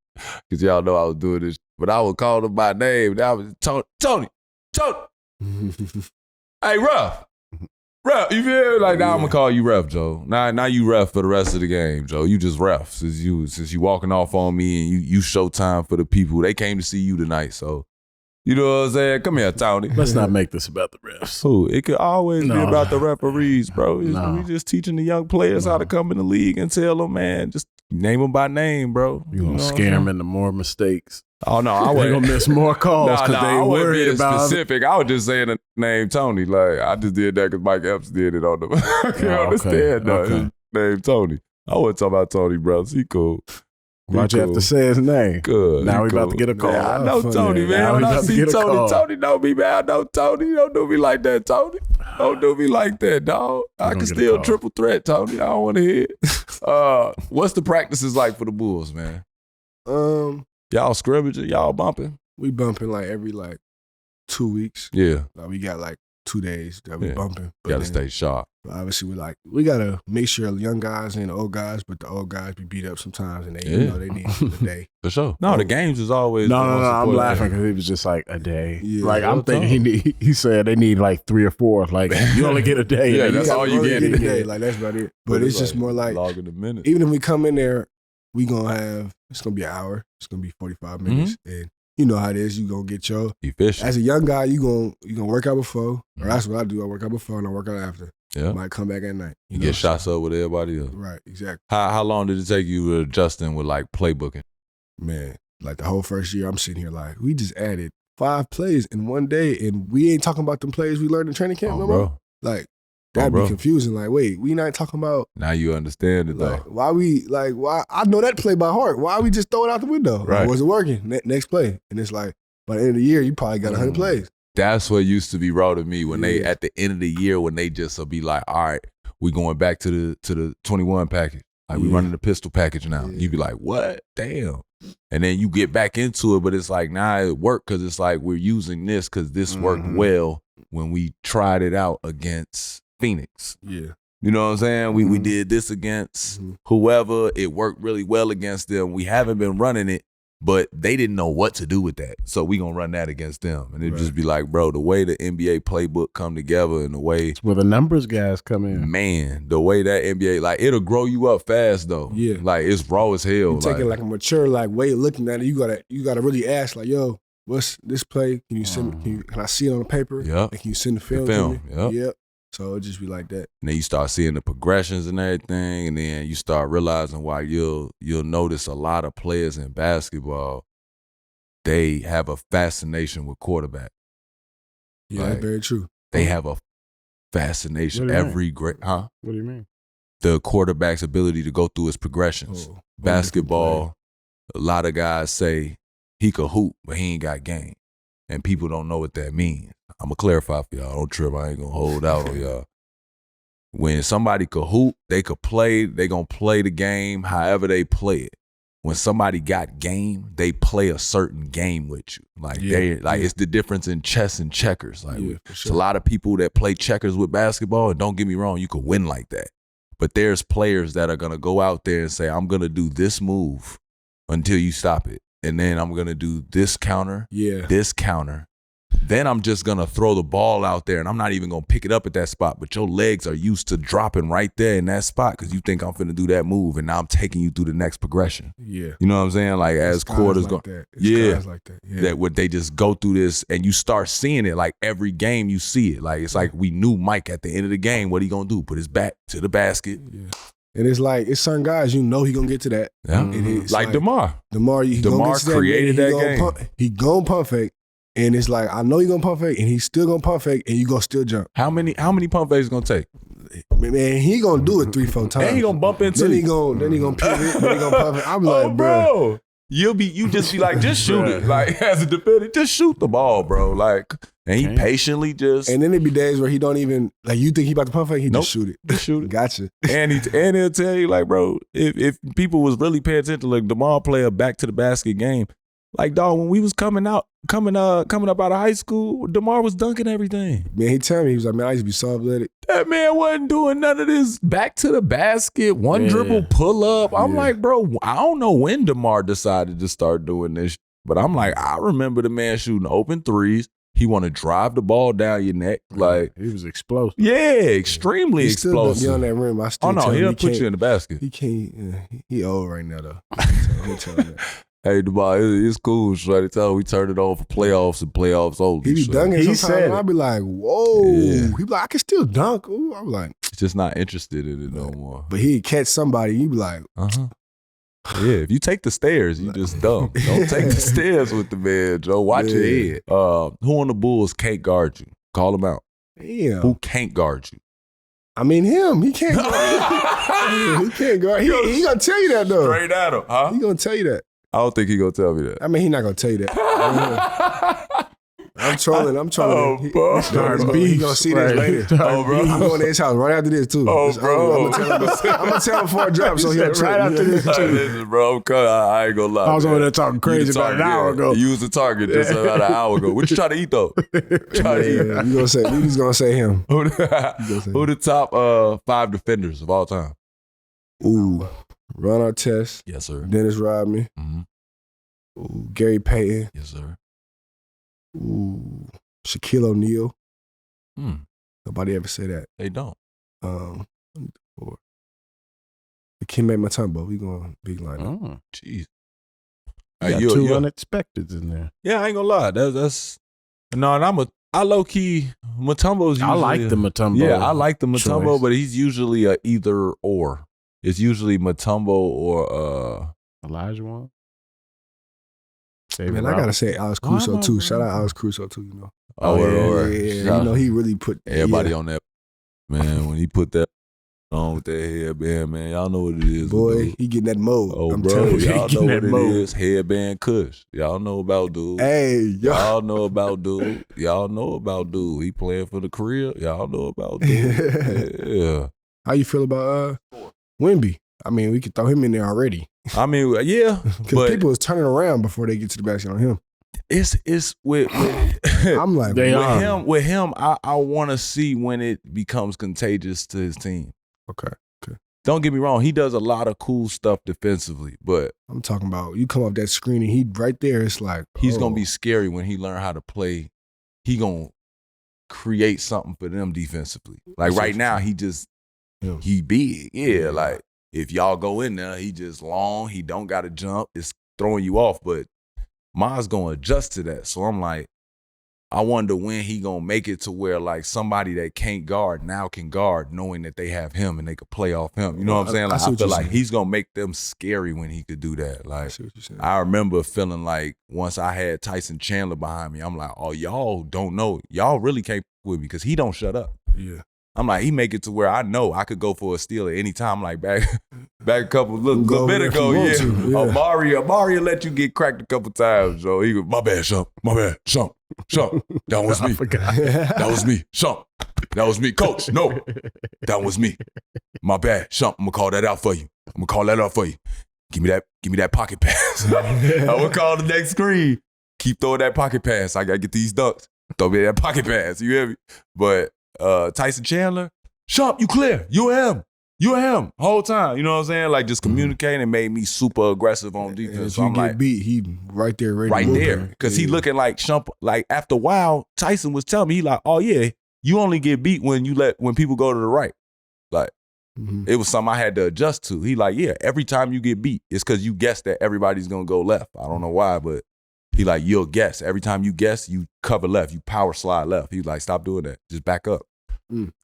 Because y'all know I was doing this. But I would call them by name. And I was Tony. Hey, ref. Ref, you feel me? Like, now I'm gonna call you ref, Joe. Now you ref for the rest of the game, Joe. You just ref since you walking off on me and you show time for the people. They came to see you tonight, so you know what I'm saying? Come here, Tony. Let's not make this about the refs. Who? It could always be No. about the referees, bro. No. We just teaching the young players how to come in the league and tell them, man, just name them by name, bro. You gonna know what scare I'm them saying? into more mistakes. Oh no, I They wasn't. gonna miss more calls because I they wasn't worried being about it. specific. I was just saying the name Tony. Like I just did that because Mike Epps did it on the. I can Oh, understand though. okay. His name Tony. I wasn't talking about Tony, bro. He cool. Why'd you have to say his name? Good. Now He we about cool. to get a call. Yeah, I know Funny. Tony, man. Now When we I about to see get a Tony, call. Tony know me, man. I know Tony. Don't do me like that, Tony. Don't do me like that, dog. I gonna can get a still call. triple threat, Tony. I don't want to hear it. What's the practices like for the Bulls, man? Y'all scrimmaging? Y'all bumping? We bumping every 2 weeks. Yeah. We got 2 days that we Yeah. bumping. But Gotta then, stay sharp. obviously, we gotta make sure the young guys and the old guys, but the old guys be beat up sometimes, and they they need a day. For sure. No, the games is always. No, the most I'm important laughing thing. because he was just like a day. Yeah. Like I'm Well thinking he said they need 3 or 4. Like you only get a day. Yeah, and that's gotta all you only get. a a day. day. That's about it. But it's just more logging the minutes. even if we come in there, we gonna have it's gonna be an hour. It's gonna be 45 minutes, and you know how it is. You gonna get your Efficient. as a young guy, you gonna work out before, or that's what I do. I work out before and I work out after. Yeah. Might come back at night. You know? get shots up with everybody else. Right, exactly. How long did it take you to adjusting with playbooking? Man, the whole first year, I'm sitting here we just added 5 plays in one day, and we ain't talking about them plays we learned in training camp no more. That'd be bro. confusing. Wait, we not talking about Now you understand it though. why I know that play by heart. Why we just throw it out the window? Right. Was it working? Next play. And it's by the end of the year, you probably got 100 plays. That's what used to be raw to me when they Yeah. at the end of the year when they just will be like, all right, we going back to the 21 package. We Yeah. running the pistol package now. Yeah. You be like, what? Damn. And then you get back into it, but it's it worked because it's we're using this because this worked well when we tried it out against Phoenix. Yeah. You know what I'm saying? We Mhm. did this against Mhm. whoever. It worked really well against them. We haven't been running it, but they didn't know what to do with that. So we gonna run that against them. And it'd just be bro, the way the NBA playbook come together and the way, Where the numbers guys come in. man, the way that NBA, it'll grow you up fast though. Yeah. It's raw as hell. You take it a mature way of looking at it. You gotta really ask yo, what's this play? Can you send? Can I see it on the paper? Yep. And can you send the film? film, to me? Yep. So it just be like that. And then you start seeing the progressions and everything, and then you start realizing why you'll notice a lot of players in basketball, they have a fascination with quarterback. Yeah, that's very true. They have a fascination. What do you Every great, What do you mean? the quarterback's ability to go through his progressions. Oh, Basketball, a lot of guys say he could hoop, but he ain't got game. And people don't know what that means. I'm going to clarify for y'all. Don't trip. I ain't going to hold out on y'all. When somebody could hoop, they could play, they going to play the game however they play it. When somebody got game, they play a certain game with you. It's the difference in chess and checkers. for It's sure. a lot of people that play checkers with basketball, and don't get me wrong, you could win like that. But there's players that are going to go out there and say, I'm going to do this move until you stop it. And then I'm going to do this counter, this counter. Then I'm just going to throw the ball out there, and I'm not even going to pick it up at that spot. But your legs are used to dropping right there in that spot because you think I'm finna do that move, and now I'm taking you through the next progression. Yeah. You know what I'm saying? As It's guys quarters like go. that. It's Yeah. guys like that. Yeah. That what they just go through this, and you start seeing it every game you see it. It's we knew Mike at the end of the game, what he going to do? Put his back to the basket. Yeah. And it's certain guys, he gonna get to that. Yeah. And it's DeMar. DeMar DeMar created that game. He gon' pump fake, And it's like, I know you're gonna pump fake, and he's still gonna pump fake, and you gonna still jump. How many pump fakes gonna take? Man, he gonna do it 3-4 times. And he gonna bump into then you. Then he gonna pivot, then he gonna pump it. I'm like, bro. You just be like, just shoot it. Like, as a defender, just shoot the ball, bro. Like, and he patiently just. And then there be days where he don't even, like, you think he about to pump fake, he just shoot it. Just shoot it. Gotcha. And he'll tell you, like, bro, if people was really paying attention, like, DeMar play a back to the basket game. Like, dog, when we was coming up out of high school, DeMar was dunking everything. Man, he tell me, he was like, man, I used to be so athletic. That man wasn't doing none of this back to the basket, one dribble pull up. I'm like, bro, I don't know when DeMar decided to start doing this, but I'm like, I remember the man shooting open threes. He want to drive the ball down your neck. Like, he was explosive. Yeah, extremely explosive. Still on that rim. I still he'll put you in the basket. He can't. He old right now, though. Hey, DeMar, it's cool. Try to tell we turned it on for playoffs and playoffs only. He be dunking sometimes, and I be like, whoa. Yeah. He be like, I can still dunk. Ooh, I'm like, just not interested in it no more. But he'd catch somebody, you be like, Yeah, if you take the stairs, you just dumb. Don't take the stairs with the man, Joe. Watch your head. Who on the Bulls can't guard you? Call him out. Damn. Who can't guard you? I mean, him. He can't guard. He can't guard. He gonna tell you that, though. Straight at him, huh? He gonna tell you that. I don't think he gonna tell me that. I mean, he not gonna tell you that. I'm trolling. Oh, bro. He gonna see this later. Oh, bro. I'm going to his house right after this, too. Oh, bro. I'm gonna tell him before I drop, so he'll right after this, too. Listen, bro, I ain't gonna lie. I was over there talking crazy about an hour ago. You was the target just about an hour ago. What you trying to eat, though? He's gonna say him. Who the top 5 defenders of all time? Ooh. Ron Artest. Yes, sir. Dennis Rodman. Mm-hmm. Ooh, Gary Payton. Yes, sir. Ooh, Shaquille O'Neal. Nobody ever say that. They don't. Dikembe Mutombo. We going big lineup. Jeez. You got two unexpecteds in there. Yeah, I ain't gonna lie. That's no, and I low key Mutombo's. I like the Mutombo. Yeah, I like the Mutombo, choice. but he's usually a either or. It's usually Mutombo or Elijah one. Man, I gotta say Alex Caruso too. Shout out Alex Caruso too. You know. Yeah. You know he really put everybody on that. Man, when he put that on with that headband, man, y'all know what it is. Boy, he getting that mode. Oh, I'm bro, telling you, y'all know what it is. Headband Kush. Y'all know about dude. Hey, y'all know about dude. Y'all know about dude. He playing for the career. Y'all know about dude. Yeah. How you feel about Wemby? I mean, we could throw him in there already. I mean, yeah, because people was turning around before they get to the basket on him. It's with I'm like, with him. I want to see when it becomes contagious to his team. Okay. Don't get me wrong. He does a lot of cool stuff defensively, but I'm talking about you come off that screen and he right there. It's like he's gonna be scary when he learn how to play. He gonna create something for them defensively. Like right now, he big. Yeah, like. If y'all go in there, he just long. He don't got to jump. It's throwing you off. But Ma's going to adjust to that. So I'm like, I wonder when he going to make it to where like somebody that can't guard now can guard knowing that they have him and they could play off him. You know what I'm saying? Like, I feel like he's going to make them scary when he could do that. Like I remember feeling like once I had Tyson Chandler behind me, I'm like, oh, y'all don't know. Y'all really can't with me because he don't shut up. Yeah. I'm like, he make it to where I know I could go for a steal at any time. Like back a couple little bit ago, Amari let you get cracked a couple times. So he goes, my bad, Shump. That was me. That was me, Shump. That was me, Coach. No, that was me. My bad, Shump. I'm gonna call that out for you. Give me that pocket pass. I would call the next screen. Keep throwing that pocket pass. I gotta get these dunks. Throw me that pocket pass. You hear me? But Tyson Chandler, Shump, you clear. You him. Whole time. You know what I'm saying? Like just communicating and made me super aggressive on defense. So I'm like, beat, he right there, ready right to there. Because he looking like Shump. Like after a while, Tyson was telling me, he like, oh yeah, you only get beat when people go to the right. Like it was something I had to adjust to. He like, yeah, every time you get beat, it's because you guess that everybody's gonna go left. I don't know why, but he like, you'll guess. Every time you guess, you cover left. You power slide left. He's like, stop doing that. Just back up.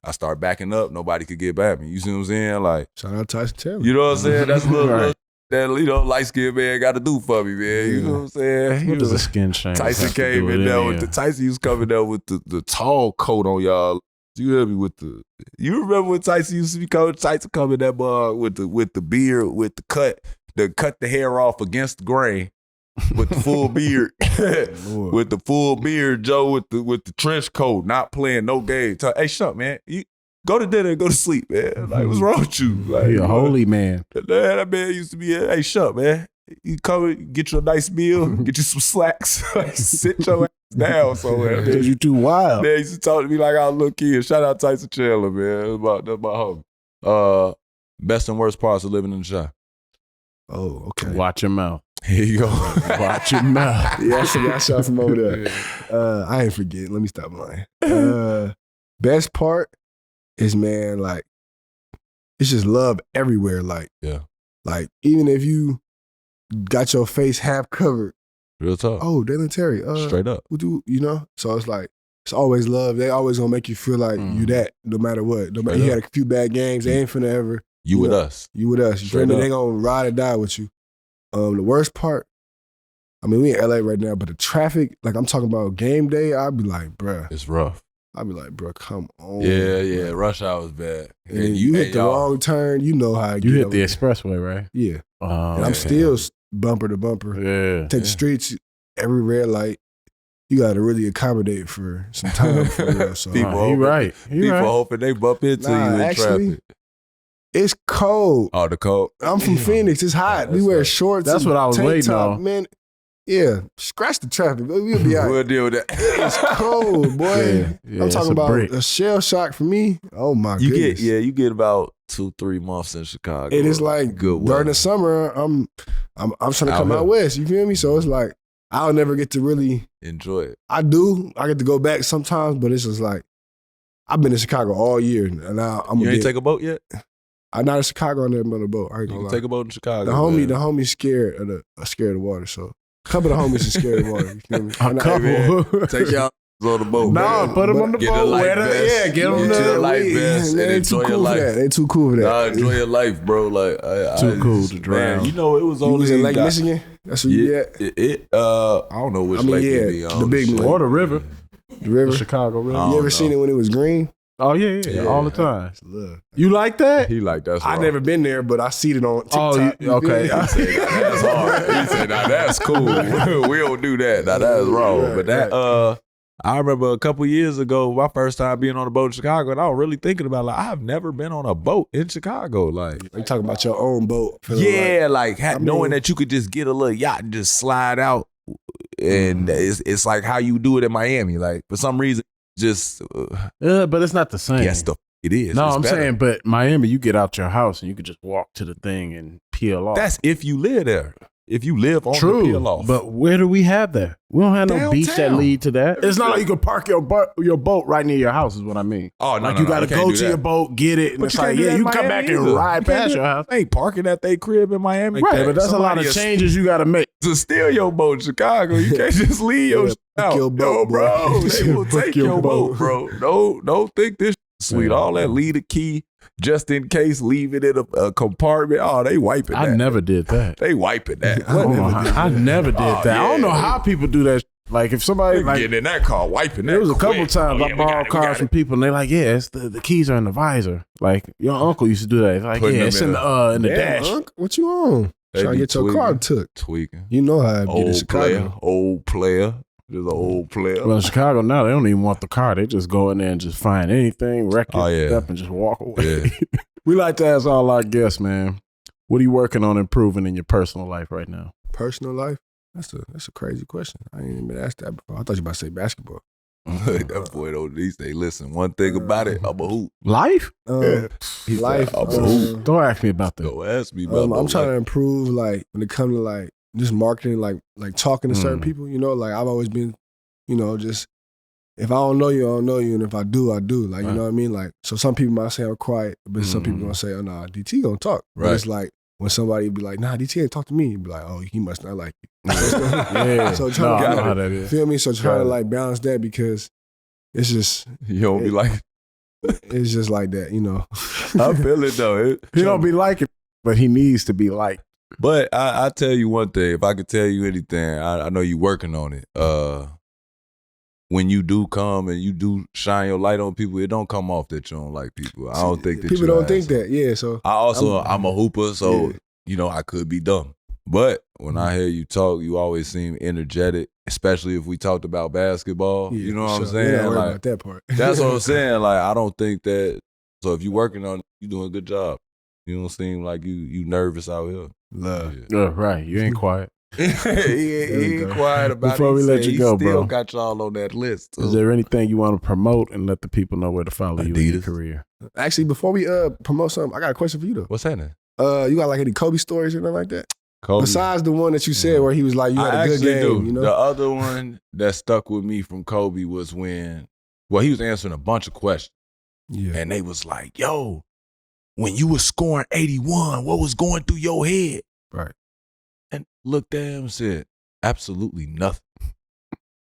I start backing up. Nobody could get by me. You see what I'm saying? Like, shout out Tyson Chandler. You know what I'm saying? That's a little that light-skinned man got to do for me, man. You know what I'm saying? What does a skin change? Tyson came in there with Tyson was coming there with the tall coat on, y'all. You hear me you remember when Tyson used to be coming? Tyson coming that mug with the beard, with the cut the hair off against the grain. With the full beard, with the full beard, Joe, with the trench coat, not playing no game. Hey, Shump, man, you go to dinner and go to sleep, man. Like, what's wrong with you? Like, you're a holy man. That man used to be, hey, Shump, man, you come get you a nice meal, get you some slacks, like, sit your ass down somewhere. Because you too wild. Man, he used to talk to me like I was a little kid. Shout out Tyson Chandler, man. That's my homie. Best and worst parts of living in the shop. Oh, okay. Watch your mouth. Here you go. Watch your mouth. Yeah, I shot from over there. I ain't forget. Let me stop lying. Best part is, man, like, it's just love everywhere. Like, yeah. Like, even if you got your face half covered. Real talk. Oh, Dalen Terry. Straight up. You know? So it's like, it's always love. They always gonna make you feel like you that, no matter what. No matter, you had a few bad games, they ain't finna ever. You with us. You with us. You feel me? They gonna ride or die with you. The worst part, I mean, we in LA right now, but the traffic, like I'm talking about game day, I'd be like, bruh. It's rough. I'd be like, bruh, come on. Yeah. Rush hour is bad. And you hit the wrong turn, you know how I get You hit over the there. expressway, right? Yeah. And I'm still bumper to bumper. Yeah. Take the streets, every red light. You got to really accommodate for some time for real. So. People hoping they bump into you in traffic. It's cold. Oh, the cold. I'm from Phoenix. It's hot. We wear shorts. That's what I was waiting on. Man, yeah. Scratch the traffic. We'll be all right. We'll deal with that. It's cold, boy. Yeah, I'm talking about a shell shock for me. Oh my goodness. You get about 2-3 months in Chicago. And it's like good during the summer, I'm trying to come out west. You feel me? So it's like I'll never get to really enjoy it. I do. I get to go back sometimes, but it's just like I've been in Chicago all year, and now I'm. You ain't take a boat yet? I'm not in Chicago. I never been on a boat. I ain't gonna lie. Take a boat in Chicago. The homie's scared of the water. So a couple of the homies are scared of the water. You feel me? A couple. Take y'all on the boat. No, put them on the boat. Get them the life vest and enjoy your life. They too cool for that. Nah, enjoy your life, bro. Like too cool to drown. Man, you know, it was only you was in Lake Michigan. That's where you at. I don't know which lake it be on. The big one. Or the river. The river. The Chicago River. You ever seen it when it was green? Oh, yeah, all the time. You like that? He like that. I never been there, but I seen it on TikTok. Oh, okay. He said, that's hard. He said, now that's cool. We don't do that. Now that's wrong. Right, but that, I remember a couple years ago, my first time being on a boat in Chicago, and I was really thinking about, like, I've never been on a boat in Chicago. Like, you talking about your own boat. Knowing that you could just get a little yacht and just slide out. And it's like how you do it in Miami. Like, for some reason, just but it's not the same. Yes, it is. No, it's I'm better. saying, but Miami, you get out your house and you could just walk to the thing and peel off. That's if you live there. If you live on the peel off. But where do we have that? We don't have no beach that lead to that. It's not like you can park your boat right near your house. Is what I mean. Oh no, like you got to go to your boat, get it, and but it's like you come back and ride past your house. Ain't parking at their crib in Miami, right? But that's a lot of changes you got to make to steal your boat in Chicago. You can't just leave your out. Your boat, bro. They will take your boat, bro. Don't think this sweet. All that leave a key just in case, leave it in a compartment. Oh, they wiping that. I never did that. They wiping that. I never did that. I don't know how people do that. Like if somebody getting in that car, wiping that. There was a couple quick. times I borrowed cars from people, and they're like, "Yeah, it's the keys are in the visor." Like your uncle used to do that. It's like, Putting it's in the dash. Unc, what you on? Trying to get your car took. Tweaking. You know how I get in Chicago. Old player. Just an old player. Well, in Chicago now, they don't even want the car. They just go in there and just find anything, wreck it up, and just walk away. Yeah. We like to ask all our guests, man, what are you working on improving in your personal life right now? Personal life? That's a crazy question. I ain't even been asked that before. I thought you were about to say basketball. That boy don't need say, listen, one thing about it, I'm a hoop. Life? Life. I'm a hoop. Don't ask me about that. Don't ask me about I'm trying to improve, like, when it comes to, like, just marketing, like talking to certain people, you know, like I've always been, you know, just if I don't know you, I don't know you, and if I do, I do. Like, you know what I mean? Like, so some people might say I'm quiet, but some people gonna say, oh, nah, DT gonna talk. Right. But it's like when somebody be like, nah, DT ain't talk to me, you be like, oh, he must not like you. Yeah. So trying to, I know how that is. Feel me? So trying to like balance that because it's just you don't be like it's just like that, you know. I feel it though. He don't be like it, but he needs to be liked. But I tell you one thing. If I could tell you anything, I know you working on it. When you do come and you do shine your light on people, it don't come off that you don't like people. I don't think that people don't think that. Yeah, so I'm a hooper, so I could be dumb. But when I hear you talk, you always seem energetic, especially if we talked about basketball. Yeah, you know what I'm We're saying? not worried Like about that part. that's what I'm saying. Like I don't think that. So if you're working on it, you're doing a good job. You don't seem like you nervous out here. Love. Right. You ain't quiet. he ain't quiet about Before it. we let you go, he still bro. got y'all on that list. Is there anything you want to promote and let the people know where to follow you in your Adidas. career? Actually, before we promote something, I got a question for you though. What's happening? You got like any Kobe stories or nothing like that? Kobe. Besides the one that you said where he was like, you had a good game. You know? The other one that stuck with me from Kobe was when, he was answering a bunch of questions. Yeah. And they was like, yo, when you was scoring 81, what was going through your head? Right. And looked at him and said, absolutely nothing.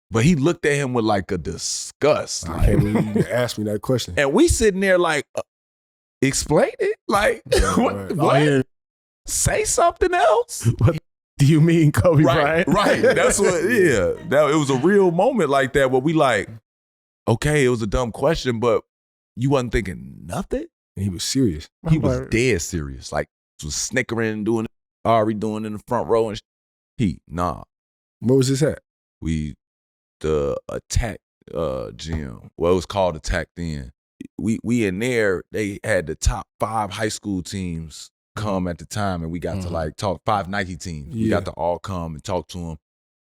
But he looked at him with like a disgust. I can't believe you asked me that question. And we sitting there like, explain it? Like, what? Say something else? What do you mean, Kobe Bryant? Right. That's what, it was a real moment like that where we like, okay, it was a dumb question, but you wasn't thinking nothing? And he was serious. He was dead serious. Like, was snickering, doing Ahrii doing in the front row and nah. Where was this at? The Attack gym. Well, it was called Attack then. We in there, they had the top 5 high school teams come at the time, and we got to like talk 5 Nike teams. We got to all come and talk to him.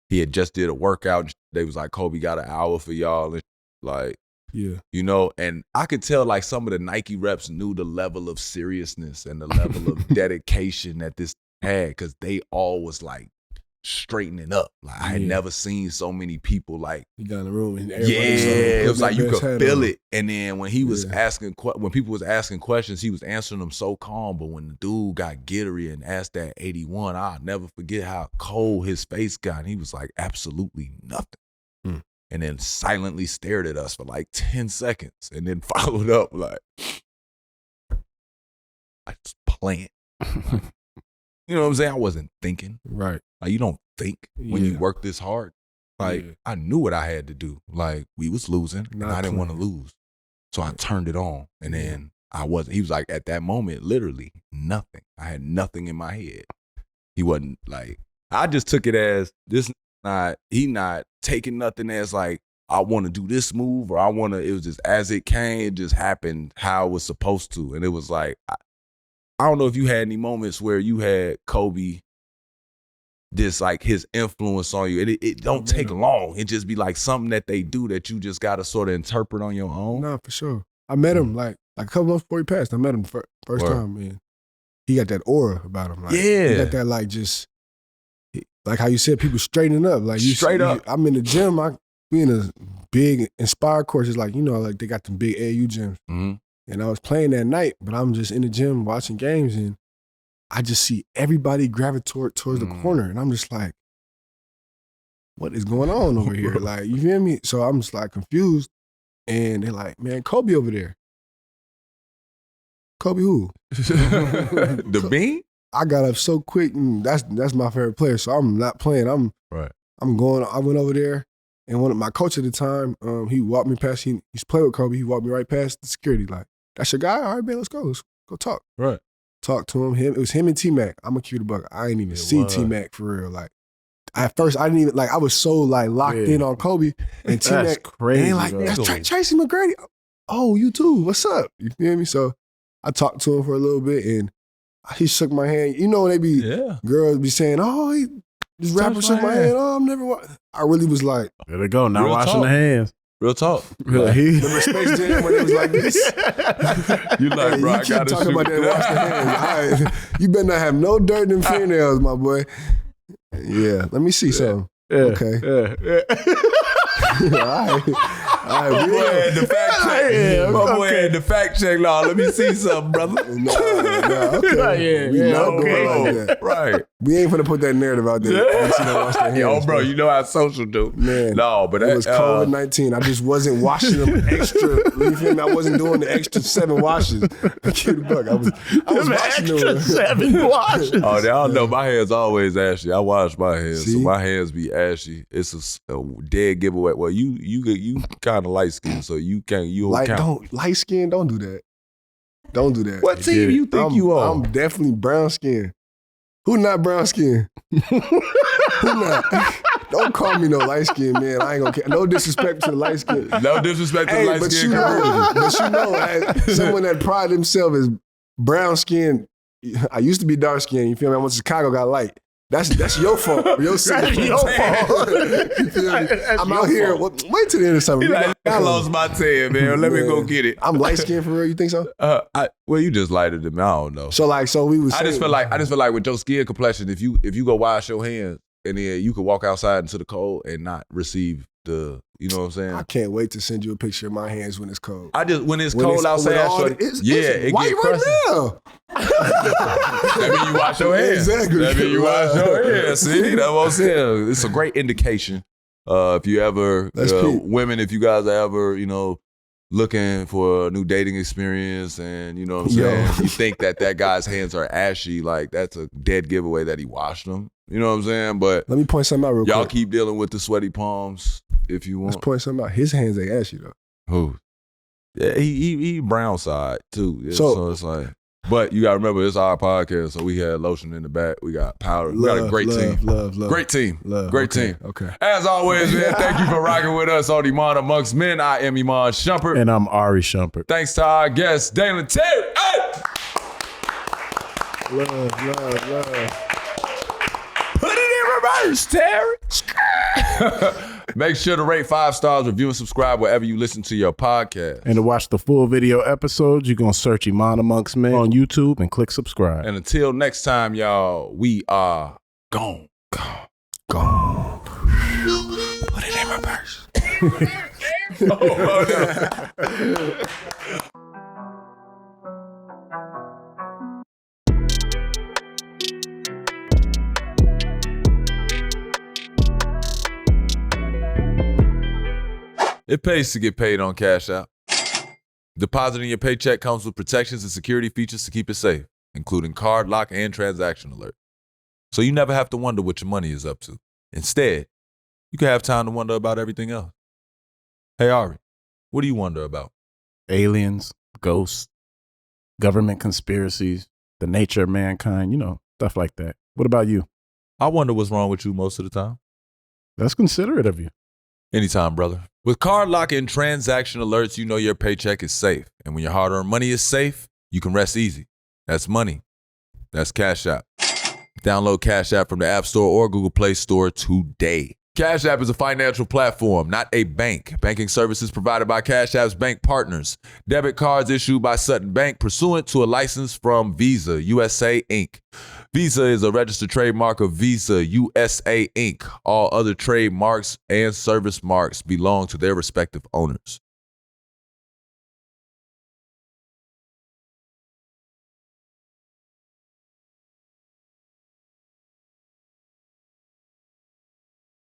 He had just did a workout. They was like, Kobe got an hour for y'all. And like, and I could tell like some of the Nike reps knew the level of seriousness and the level of dedication that this had, because they all was like straightening up. Like I had never seen so many people like. He got in the room and it was like you could feel it. And then when he was when people was asking questions, he was answering them so calm. But when the dude got gittery and asked that 81, I'll never forget how cold his face got. And he was like, absolutely nothing. And then silently stared at us for like 10 seconds and then followed up like, I was playing. Like, you know what I'm saying? I wasn't thinking. Right. Like you don't think when you work this hard. Like I knew what I had to do. Like we was losing and I didn't want to lose. So I turned it on and then he was like at that moment, literally nothing. I had nothing in my head. He wasn't like, I just took it as he not taking nothing as like, I want to do this move or it was just as it came, it just happened how it was supposed to. And it was like, I don't know if you had any moments where you had Kobe, this like his influence on you. It don't take long. It just be like something that they do that you just got to sort of interpret on your own. Nah, for sure. I met him like a couple months before he passed. I met him first time, man. He got that aura about him. Like, he got that like just, like how you said, people straightening up. Like straight up. I'm in the gym. We in a big Inspired course. It's like, like they got them big AAU gyms. Mm-hmm. And I was playing that night, but I'm just in the gym watching games and I just see everybody gravitate towards the corner. And I'm just like, what is going on over here? Like, you feel me? So I'm just like confused. And they're like, man, Kobe over there. Kobe who? The Bean? I got up so quick and that's my favorite player. So I'm not playing. I went over there and one of my coach at the time, he walked me past, he's played with Kobe. He walked me right past the security. Like, that's your guy? All right, man, let's go talk. Right. Talk to him. It was him and T-Mac. I'm a cute buck. I ain't even see T-Mac for real. Like, at first, I didn't even, like, I was so, like, locked in on Kobe. And T-Mac, that's crazy, and like, that's Tracy McGrady. Oh, you too. What's up? You feel me? So I talked to him for a little bit, and he shook my hand. You know when they be, girls be saying, oh, this rapper shook my hand. Oh, I'm never, I really was like. There they go. Now washing the hands. Real talk. Remember Space Jam when it was like this? You like, bro, I keep talking about that wash the hands. You better not have no dirt in them fingernails, my boy. Yeah, let me see something. Okay. Yeah. All right. My boy had the fact check. My boy had the fact check law. Let me see something, brother. No, okay. We not going like that. Right. We ain't finna put that narrative out there. Yo, bro, you know how social do. Man, no, but it was COVID-19. I just wasn't washing them extra. You feel me? I wasn't doing the extra 7 washes. I keep the buck. I was washing extra 7 washes. Oh, I don't know. My hands always ashy. I wash my hands, so my hands be ashy. It's a dead giveaway. Well, you kind of light skinned, so you can't. Light skin. Don't do that. Don't do that. What team you think you on? I'm definitely brown skin. Who not brown skin? Who not? Don't call me no light skin, man. I ain't gonna care. No disrespect to the light skin. No disrespect to the light skin community. But you know, as someone that pride themselves as brown skin, I used to be dark skin. You feel me? I went to Chicago, got light. That's your fault. That's your fault. I'm out here. Wait till the end of summer. I lost my tan, man. Let me go get it. I'm light skinned for real. You think so? Well, you just lighter than me. I don't know. So we was. I just feel like with your skin complexion, if you go wash your hands and then you could walk outside into the cold and not receive the. You know what I'm saying? I can't wait to send you a picture of my hands when it's cold. When it's cold outside, it white get right crusty. now. That mean you wash your hands. Exactly. That mean you wash your hands. See, that's what I'm saying. It's a great indication. If you ever, women, if you guys are ever, looking for a new dating experience and, you know what I'm saying, you think that guy's hands are ashy, like that's a dead giveaway that he washed them. You know what I'm saying? But let me point something out real quick. Y'all keep dealing with the sweaty palms if you want. Let's point something out. His hands ain't ashy though. Who? Yeah, he brown side too. Yeah, so it's like, but you gotta remember it's our podcast, so we had lotion in the back. We got powder. We got a great team. Great team. Great team. Okay. As always, man, thank you for rocking with us on Iman Amongst Men. I am Iman Shumpert. And I'm Ahrii Shumpert. Thanks to our guest, Dalen Terry. Hey! Love. Put it in reverse, Terry. Make sure to rate 5 stars, review, and subscribe wherever you listen to your podcast. And to watch the full video episodes, you're going to search Iman Amongst Men on YouTube and click subscribe. And until next time, y'all, we are gone. Gone. Put it in reverse. Oh, no. It pays to get paid on Cash App. Depositing your paycheck comes with protections and security features to keep it safe, including card lock and transaction alert. So you never have to wonder what your money is up to. Instead, you can have time to wonder about everything else. Hey, Ahrii, what do you wonder about? Aliens, ghosts, government conspiracies, the nature of mankind, stuff like that. What about you? I wonder what's wrong with you most of the time. That's considerate of you. Anytime, brother. With card lock and transaction alerts, you know your paycheck is safe. And when your hard-earned money is safe, you can rest easy. That's money. That's Cash App. Download Cash App from the App Store or Google Play Store today. Cash App is a financial platform, not a bank. Banking services provided by Cash App's bank partners. Debit cards issued by Sutton Bank pursuant to a license from Visa USA, Inc. Visa is a registered trademark of Visa USA, Inc. All other trademarks and service marks belong to their respective owners.